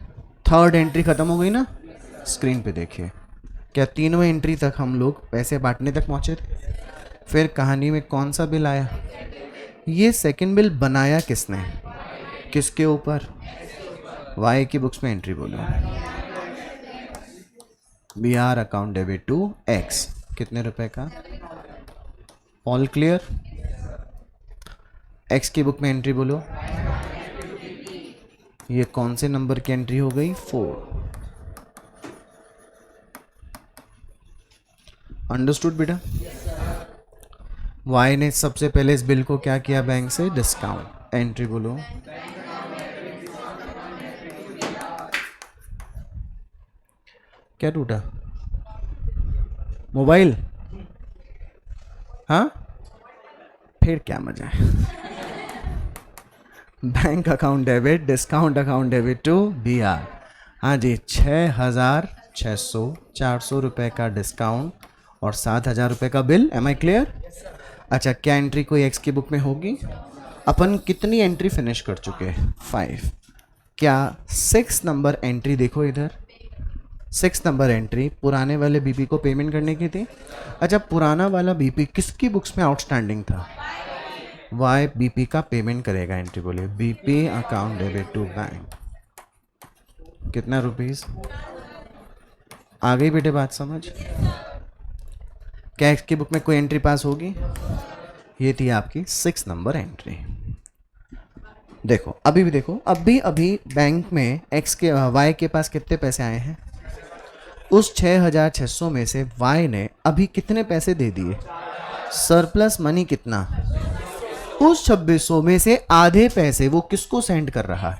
थर्ड एंट्री खत्म हो गई ना? स्क्रीन पे देखिए, क्या तीनों एंट्री तक हम लोग पैसे बांटने तक पहुंचे थे? फिर कहानी में कौन सा बिल आया? ये सेकंड बिल बनाया किसने? किसके ऊपर? वाई की बुक्स में एंट्री बोलो, BR account debit to X, कितने रुपए का? All clear? एक्स की बुक में एंट्री बोलो, ये कौन से नंबर की एंट्री हो गई? 4। अंडरस्टूड बेटा? वाई ने सबसे पहले इस बिल को क्या किया? बैंक से डिस्काउंट। एंट्री बोलो, क्या टूटा? मोबाइल? हाँ, फिर क्या मजा है? Bank account debit, discount account debit to BR। हाँ जी, 6600, 400 रुपये का डिस्काउंट और 7000 रुपये का बिल। M I clear? अच्छा, क्या एंट्री कोई एक्स की बुक में होगी? अपन कितनी एंट्री फिनिश कर चुके हैं? 5। क्या 6 नंबर एंट्री देखो इधर, 6 नंबर एंट्री पुराने वाले बीपी को पेमेंट करने की थी। अच्छा, पुराना वाला बीपी किसकी बुक्स में आउटस्टैंडिंग था? वाई बीपी का पेमेंट करेगा। एंट्री बोलिए, BP account debit to bank, कितना रुपीस? आ गई बेटे बात समझ? क्या एक्स की बुक में कोई एंट्री पास होगी? ये थी आपकी 6 नंबर एंट्री। देखो अभी भी देखो, अभी बैंक में एक्स के वाई के पास कितने पैसे आए हैं? उस 6,600 में से वाई ने अभी कितने पैसे दे दिए? सरप्लस मनी कितना? उस 2600 में से आधे पैसे वो किसको सेंड कर रहा है?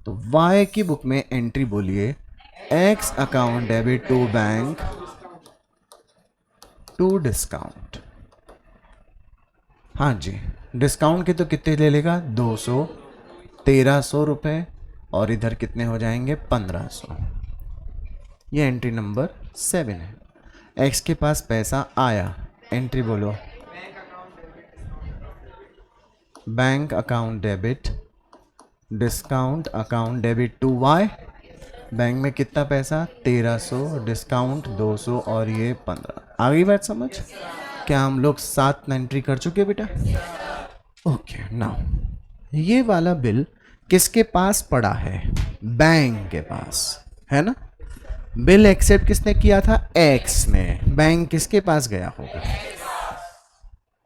तो वाई की बुक में एंट्री बोलिए, X account debit to bank to discount. हाँ जी, डिस्काउंट के तो कितने ले लेगा? 200, 1300 रुपये, और इधर कितने हो जाएंगे? 1500। ये एंट्री नंबर 7 है। एक्स के पास पैसा आया, एंट्री बोलो, bank account debit discount account debit to Y. Bank में कितना पैसा? 1300, डिस्काउंट 200 और ये 15। आ गई बात समझ? क्या हम लोग 7 एंट्री कर चुके बेटा? ओके, नाउ ये वाला बिल किसके पास पड़ा है? बैंक के पास है ना। बिल एक्सेप्ट किसने किया था? एक्स ने। बैंक किसके पास गया होगा?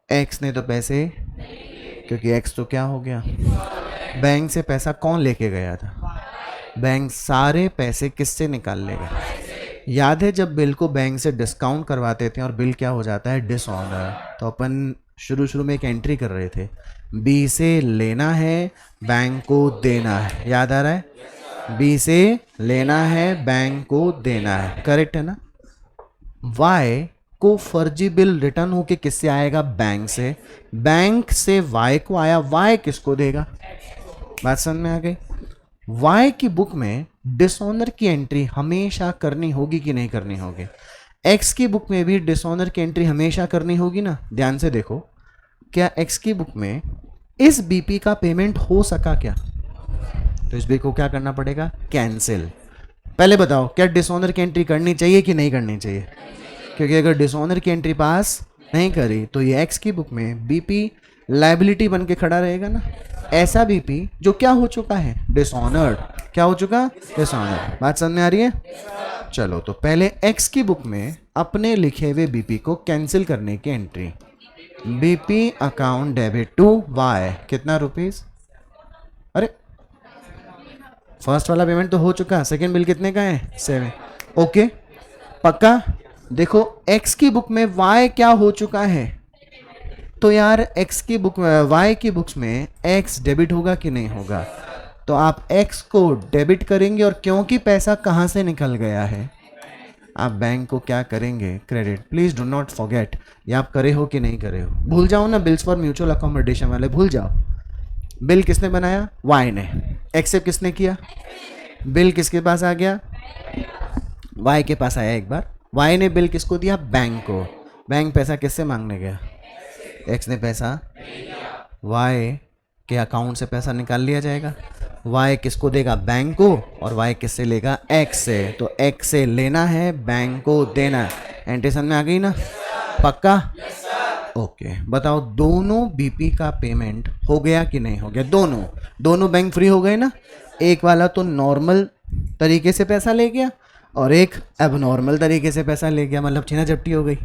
एक्स ने तो पैसे, क्योंकि एक्स तो क्या हो गया? बैंक से पैसा कौन लेके गया था? बैंक सारे पैसे किससे निकाल लेगा? याद है जब बिल को बैंक से डिस्काउंट करवाते थे और बिल क्या हो जाता है? डिसऑनर। तो अपन शुरू में एक एंट्री कर रहे थे, बी से लेना है, बैंक को देना है। याद आ रहा है? बी से लेना है, बैंक को देना है, करेक्ट है ना। वाई को फर्जी बिल रिटर्न होके किससे आएगा? बैंक से। बैंक से वाई को आया, वाई किसको देगा? बात समझ में आ गई? वाई की बुक में डिसऑनर की एंट्री हमेशा करनी होगी कि नहीं करनी होगी? एक्स की बुक में भी डिसऑनर की एंट्री हमेशा करनी होगी ना। ध्यान से देखो, क्या एक्स की बुक में इस बीपी का पेमेंट हो सका क्या? तो इस बी को क्या करना पड़ेगा? कैंसिल। पहले बताओ, क्या डिसऑनर की एंट्री करनी चाहिए कि नहीं करनी चाहिए? क्योंकि अगर डिसऑनर की एंट्री पास नहीं करी तो ये एक्स की बुक में बीपी लायबिलिटी बन के खड़ा रहेगा ना। ऐसा बीपी जो क्या हो चुका है? डिसऑनर्ड। क्या हो चुका? डिसऑनर्ड। बात समझ में आ रही है? चलो, तो पहले एक्स की बुक में अपने लिखे हुए बीपी को कैंसिल करने की entry, BP account debit to Y, कितना रुपीस? अरे फर्स्ट वाला पेमेंट तो हो चुका, सेकेंड बिल कितने का है? 7। ओके, पक्का? देखो एक्स की बुक में वाई क्या हो चुका है? तो यार एक्स की बुक में, वाई की बुक्स में एक्स डेबिट होगा कि नहीं होगा? तो आप एक्स को डेबिट करेंगे, और क्योंकि पैसा कहाँ से निकल गया है, आप बैंक को क्या करेंगे? Credit. Please do not forget, ये आप करे हो कि नहीं करे हो? भूल जाओ ना, बिल्स फॉर म्यूचुअल अकोमोडेशन वाले भूल जाओ। बिल किसने बनाया? वाई ने। एक्सेप्ट किसने किया? बिल किसके पास आ गया? वाई के पास आया एक बार। वाई ने बिल किसको दिया? बैंक को। बैंक पैसा किससे मांगने गया? एक्स ने पैसा, वाई के अकाउंट से पैसा निकाल लिया जाएगा। वाई किसको देगा? बैंक को। और वाई किससे लेगा? एक्स से। तो एक्स से लेना है, बैंक को देना है। एंट्री समझ में आ गई ना? पक्का? ओके, बताओ दोनों बीपी का पेमेंट हो गया कि नहीं हो गया? दोनों बैंक फ्री हो गए ना। एक वाला तो नॉर्मल तरीके से पैसा ले गया और एक एबनॉर्मल तरीके से पैसा ले गया, मतलब छीना झपटी हो गई।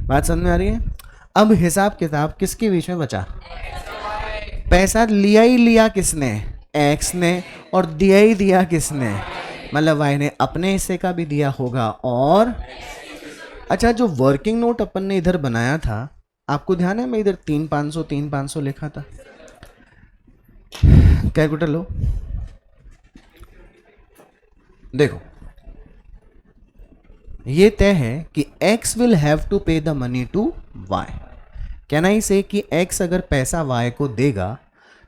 बात समझ में आ रही है? अब हिसाब किताब किसके बीच में बचा? पैसा लिया ही लिया किसने? एक्स ने। और दिया ही दिया किसने? मतलब वाई ने अपने हिस्से का भी दिया होगा। और अच्छा, जो वर्किंग नोट अपन ने इधर बनाया था, आपको ध्यान है? मैं इधर 3,500 लिखा था। कैलकुलेटर लो, देखो ये तय है कि x will have to pay the money to y। Can I say कि x अगर पैसा y को देगा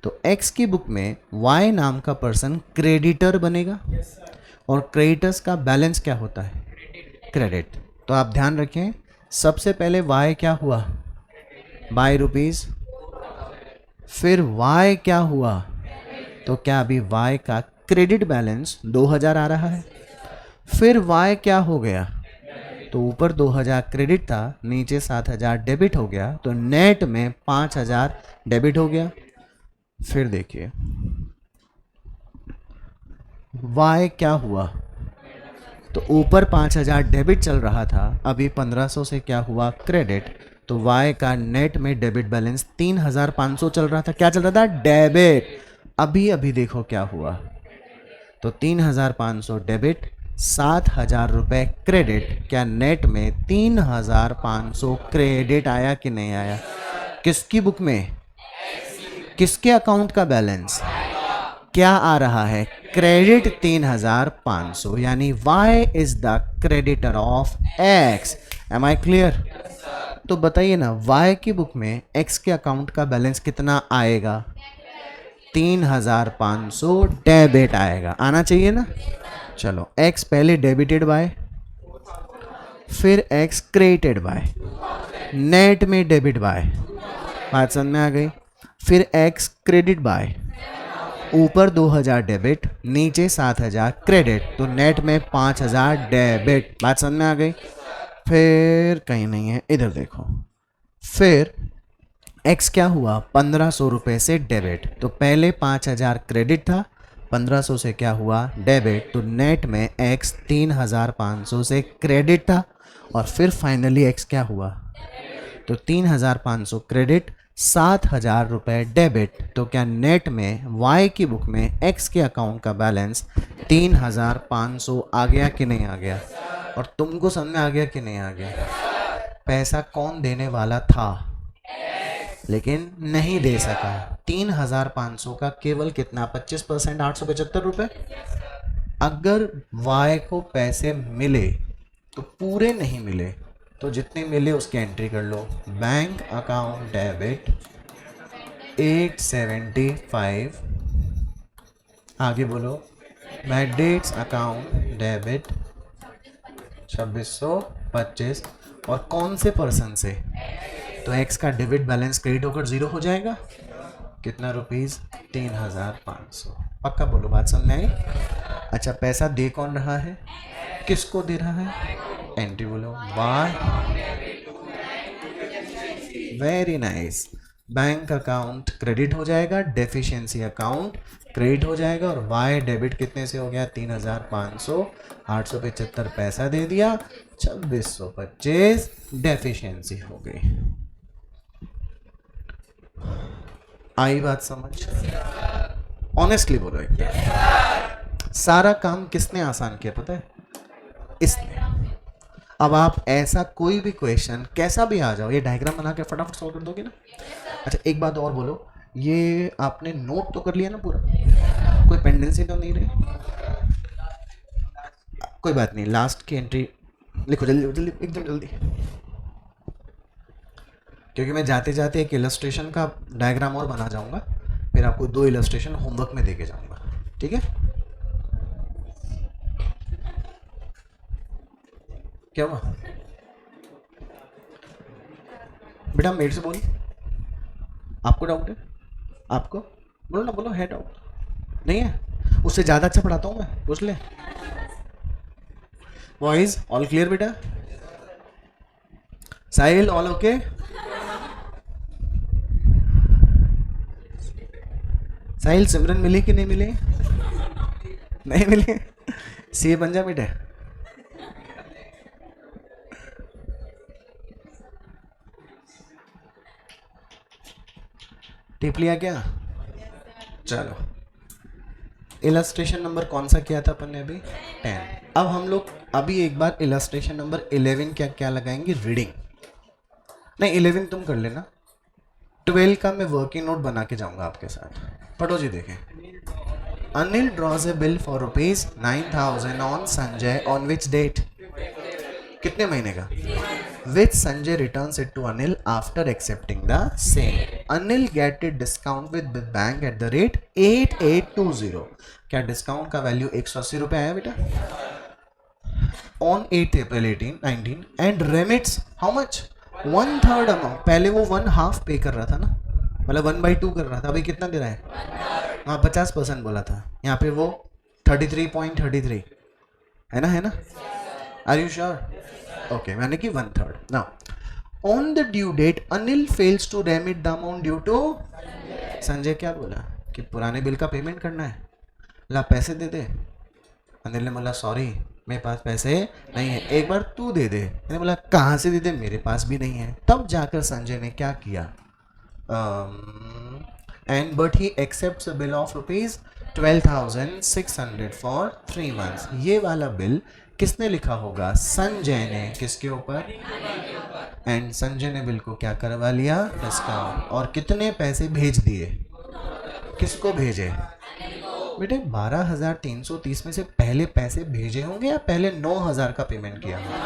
तो x की बुक में y नाम का पर्सन क्रेडिटर बनेगा। और क्रेडिटर्स का बैलेंस क्या होता है? क्रेडिट। तो आप ध्यान रखें, सबसे पहले y क्या हुआ? By rupees. फिर y क्या हुआ? तो क्या अभी y का क्रेडिट बैलेंस 2000 आ रहा है? फिर y क्या हो गया, तो ऊपर 2000 क्रेडिट था, नीचे 7000 डेबिट हो गया, तो नेट में 5000 डेबिट हो गया। फिर देखिए y क्या हुआ, तो ऊपर 5000 डेबिट चल रहा था, अभी 1500 से क्या हुआ क्रेडिट, तो y का नेट में डेबिट बैलेंस 3500 चल रहा था। क्या चल रहा था, डेबिट। अभी अभी देखो क्या हुआ, तो 3500 डेबिट, 7000 रुपये क्रेडिट। क्या नेट में 3500 क्रेडिट आया कि नहीं आया, किसकी बुक में, किसके अकाउंट का बैलेंस क्या आ रहा है, क्रेडिट 3500, यानी y is the creditor of x। Am I clear. तो बताइए ना, y की बुक में x के अकाउंट का बैलेंस कितना आएगा, 3500 डेबिट आएगा, आना चाहिए ना। चलो x पहले डेबिटेड बाय, फिर x क्रेडिटेड बाय, नेट में डेबिट बाय, बात समझ में आ गई। फिर x क्रेडिट बाय, ऊपर 2000 डेबिट, नीचे 7000 क्रेडिट, तो नेट में 5000 डेबिट, बात समझ में आ गई। फिर कहीं नहीं है, इधर देखो, फिर x क्या हुआ, 1500 रुपये से डेबिट, तो पहले 5000 क्रेडिट था, 1500 से क्या हुआ डेबिट, तो नेट में x 3500 से क्रेडिट था, और फिर फाइनली x क्या हुआ, तो 3500 क्रेडिट, 7000 रुपये डेबिट, तो क्या नेट में y की बुक में x के अकाउंट का बैलेंस 3500 आ गया कि नहीं आ गया, और तुमको समझ में आ गया कि नहीं आ गया। पैसा कौन देने वाला था, लेकिन नहीं दे सका। 3500 का केवल कितना, 25%, 875 रुपये। अगर y को पैसे मिले तो पूरे नहीं मिले, तो जितने मिले उसकी एंट्री कर लो, बैंक अकाउंट डेबिट 875, आगे बोलो, मैडेट्स अकाउंट डेबिट 2625, और कौन से पर्सन से, तो x का डेबिट बैलेंस क्रेडिट होकर 0 हो जाएगा, कितना रुपीस, 3500। पक्का बोलो, बात समझ में आई। अच्छा, पैसा दे कौन रहा है, किसको दे रहा है, एंट्री बोलो, bye, very nice. Bank account credit हो जाएगा, डेफिशिएंसी अकाउंट क्रेडिट हो जाएगा, और y डेबिट कितने से हो गया, 3500, 875 पैसा दे दिया, 2625 डेफिशिएंसी हो गई। आई बात समझ, ऑनेस्टली बोलो एक बार। सारा काम किसने आसान किया पता है, इसने। अब आप ऐसा कोई भी क्वेश्चन कैसा भी आ जाओ, ये डायग्राम बना के फटाफट सॉल्व कर दोगे ना। अच्छा एक बात और बोलो, ये आपने नोट तो कर लिया ना पूरा, कोई पेंडेंसी तो नहीं रही, कोई बात नहीं, लास्ट की एंट्री लिखो जल्दी जल्दी, एकदम जल्दी, क्योंकि मैं जाते जाते एक इलस्ट्रेशन का डायग्राम और बना जाऊंगा, फिर आपको 2 इलस्ट्रेशन होमवर्क में देके जाऊंगा, ठीक है। क्या हुआ बेटा, मेरे से बोलिए, आपको डाउट है, आपको बोलो ना, बोलो, है डाउट नहीं है, उससे ज़्यादा अच्छा पढ़ाता हूँ मैं, पूछ ले। बॉयज ऑल क्लियर बेटा, साहिल ऑल ओके, साहिल सिमरन मिली कि नहीं मिली, नहीं मिली, सी बन जा बेटा। टिप लिया क्या, चलो इलस्ट्रेशन नंबर कौन सा किया था अपन ने अभी, 10। अब हम लोग अभी एक बार इलस्ट्रेशन नंबर 11 क्या क्या लगाएंगे, रीडिंग, नहीं 11 तुम कर लेना, 12 का मैं वर्किंग नोट बना के जाऊंगा आपके साथ। पढ़ो जी, देखें, Anil draws a bill for ₹9,000 on Sanjay on which date, कितने महीने का, which Sanjay returns it to Anil after accepting the same, Anil get it discount with bank at the rate 8820, क्या डिस्काउंट का वैल्यू 180 रुपये आया बेटा, on 8 April 19 and remits how much, 1/3 amount, पहले वो 1/2 पे कर रहा था ना, मतलब 1/2 कर रहा था, अभी कितना दे रहा है, हाँ 50% बोला था, यहाँ पे वो 33.33, है ना? Are you sure? ओके, यानी कि 1/3. Now on the due date Anil fails to remit the amount due to. Sanjay क्या बोला कि पुराने बिल का पेमेंट करना है, ला पैसे दे दे. अनिल ने बोला सॉरी मेरे पास पैसे नहीं है, एक बार तू दे दे. मैंने बोला कहाँ से दे दे, मेरे पास भी नहीं है. तब जाकर संजय ने क्या किया, and but he accepts a bill of ₹12,600 for 3 months. ये वाला बिल किसने लिखा होगा, संजय ने. किसके ऊपर, एंड संजय ने बिल को क्या करवा लिया, डिस्काउंट. और कितने पैसे भेज दिए, किसको भेजे बेटे, 12,330 में से पहले पैसे भेजे होंगे या पहले 9,000 का पेमेंट किया होगा.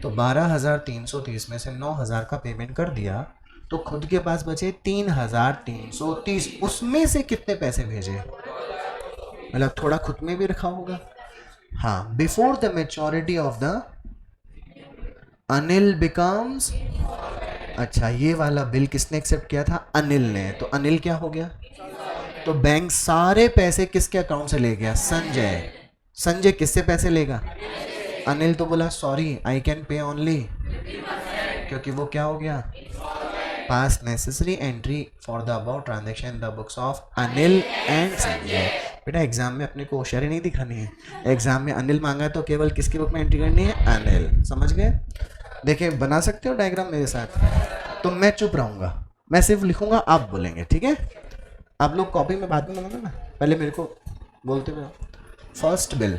तो 12,330 में से 9,000 का पेमेंट कर दिया तो खुद के पास बचे 3,330. उसमें से कितने पैसे भेजे, मतलब थोड़ा खुद में भी रखा होगा. हाँ, before the maturity of the Anil becomes. अच्छा, ये वाला बिल किसने एक्सेप्ट किया था, अनिल ने. तो अनिल क्या हो गया, तो बैंक सारे पैसे किसके अकाउंट से ले गया, संजय. संजय किससे पैसे लेगा, अनिल. तो बोला sorry I can pay only, क्योंकि वो क्या हो गया, पास necessary entry for the about transaction in the books of Anil and Sanjay. बेटा एग्जाम में अपने को होशियारी नहीं दिखानी है. एग्जाम में अनिल मांगा है तो केवल किसकी बुक में एंट्री करनी है, अनिल. समझ गए. देखिए बना सकते हो डायग्राम मेरे साथ. तो मैं चुप रहूंगा, मैं सिर्फ लिखूंगा, आप बोलेंगे, ठीक है. आप लोग कॉपी में बाद में बनाना ना, पहले मेरे को बोलते हुए. फर्स्ट बिल,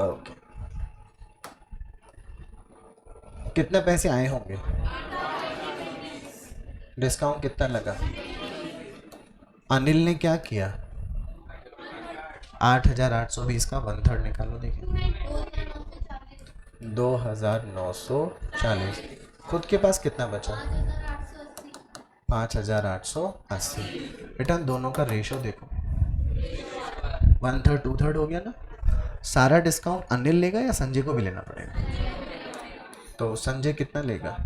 ओके, कितने पैसे आए होंगे, डिस्काउंट कितना लगा. अनिल ने क्या किया, 8,820 का 1/3 निकालो. देखिए 2,940. खुद के पास कितना बचा, 5,880. बेटा दोनों का रेशो देखो, 1/3 2/3 हो गया ना. सारा डिस्काउंट अनिल लेगा या संजय को भी लेना पड़ेगा. तो संजय कितना लेगा,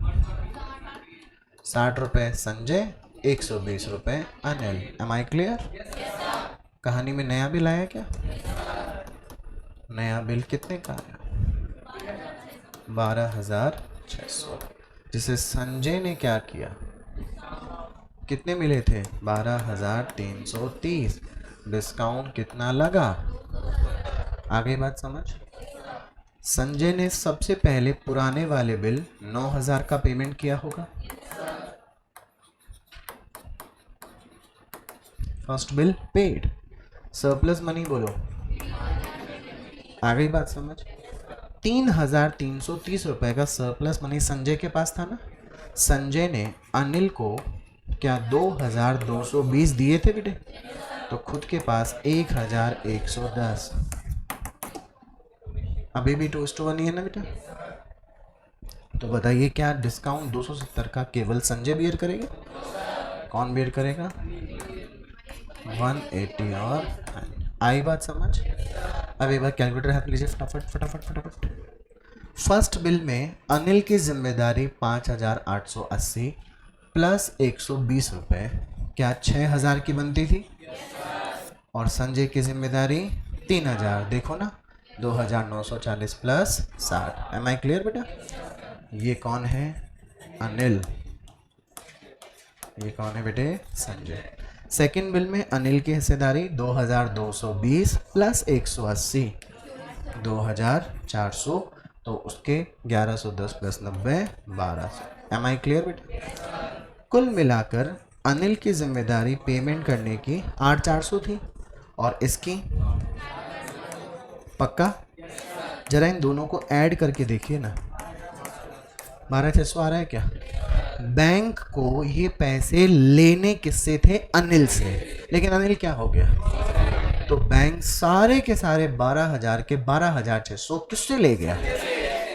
60 रुपये संजय, 120 रुपये अनिल. M I clear. कहानी में नया बिल आया क्या, नया बिल कितने का आया, 12,600. जिसे संजय ने क्या किया, कितने मिले थे, 12,330. डिस्काउंट कितना लगा, आगे बात समझ. संजय ने सबसे पहले पुराने वाले बिल 9,000 का पेमेंट किया होगा. First bill paid, surplus money बोलो, आगे बात समझ. 3,330 रुपए का सरप्लस मनी संजय के पास था ना. संजय ने अनिल को क्या 2,220 दिए थे बेटे, तो खुद के पास 1,110. अभी भी 2:1 ही है ना बेटा. तो बताइए क्या डिस्काउंट 270 का केवल संजय बियर करेगा, कौन बियर करेगा, 180. और आई बात समझ. अब एक बार कैलकुलेटर हाथ लीजिए फटाफट फटाफट फटाफट. फर्स्ट बिल में अनिल की जिम्मेदारी 5,880 प्लस 120 रुपये, क्या 6,000 की बनती थी. और संजय की जिम्मेदारी 3,000. देखो ना, 2,940 प्लस 60. एम आई क्लियर बेटा. ये कौन है, अनिल. ये कौन है बेटे, संजय. सेकंड बिल में अनिल की हिस्सेदारी 2,220 प्लस 180, 2,400. तो उसके 1,110 प्लस 90, 1,200. एम आई क्लियर बेटा. कुल मिलाकर अनिल की जिम्मेदारी पेमेंट करने की 8,400 थी और इसकी, पक्का. जरा इन दोनों को ऐड करके देखिए ना, 12,600 आ रहा है क्या. बैंक को ये पैसे लेने किससे थे, अनिल से. लेकिन अनिल क्या हो गया, तो बैंक सारे के सारे 12,000 के 12,600 किससे ले गया,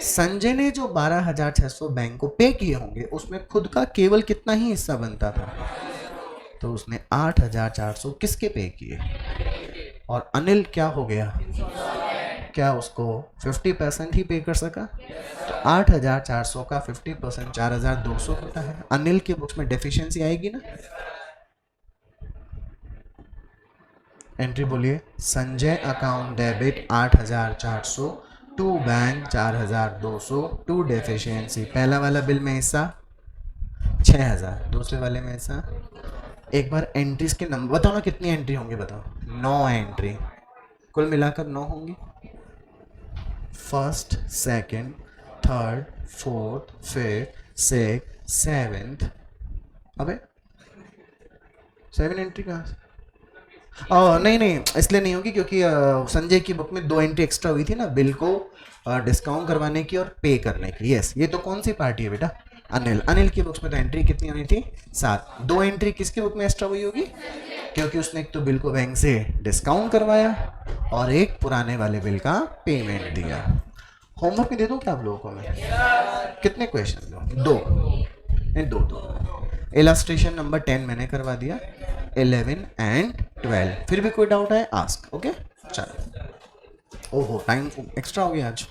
संजय ने. जो 12,600 बैंक को पे किए होंगे उसमें खुद का केवल कितना ही हिस्सा बनता था, तो उसने 8,400 किसके पे किए. और अनिल क्या हो गया, क्या उसको 50% ही पे कर सका. तो 8,400 का 50% 4,200 होता है. अनिल के बुक्स में डेफिशिएंसी आएगी ना. एंट्री बोलिए। Sanjay account debit 8,400 to bank 4,200 to deficiency. पहला वाला बिल में हिस्सा 6,000, दूसरे वाले में हिस्सा। एक बार एंट्रीज के नंबर बताओ ना, कितनी एंट्री होंगी बताओ। 9 एंट्री, कुल मिलाकर 9 होंगी। First, second, third, fourth, fifth, six, seventh. अबे 7 एंट्री कहाँ से? नहीं नहीं, इसलिए नहीं होगी क्योंकि संजय की बुक में 2 एंट्री एक्स्ट्रा हुई थी ना, बिल को डिस्काउंट करवाने की और पे करने की। यस, ये तो कौन सी पार्टी है बेटा? अनिल। अनिल की बुक्स में तो एंट्री कितनी होनी थी? 7। 2 एंट्री किसकी बुक में एक्स्ट्रा हुई होगी? क्योंकि उसने एक तो बिल को बैंक से डिस्काउंट करवाया और एक पुराने वाले बिल का पेमेंट दिया। होमवर्क में दे दूँ क्या आप लोगों को मैं? कितने क्वेश्चन दो? 2 नहीं, 2 इलस्ट्रेशन नंबर 10 मैंने करवा दिया, 11 एंड 12। फिर भी कोई डाउट है आस्क। ओके चलो। ओहो टाइम एक्स्ट्रा हो गया आज।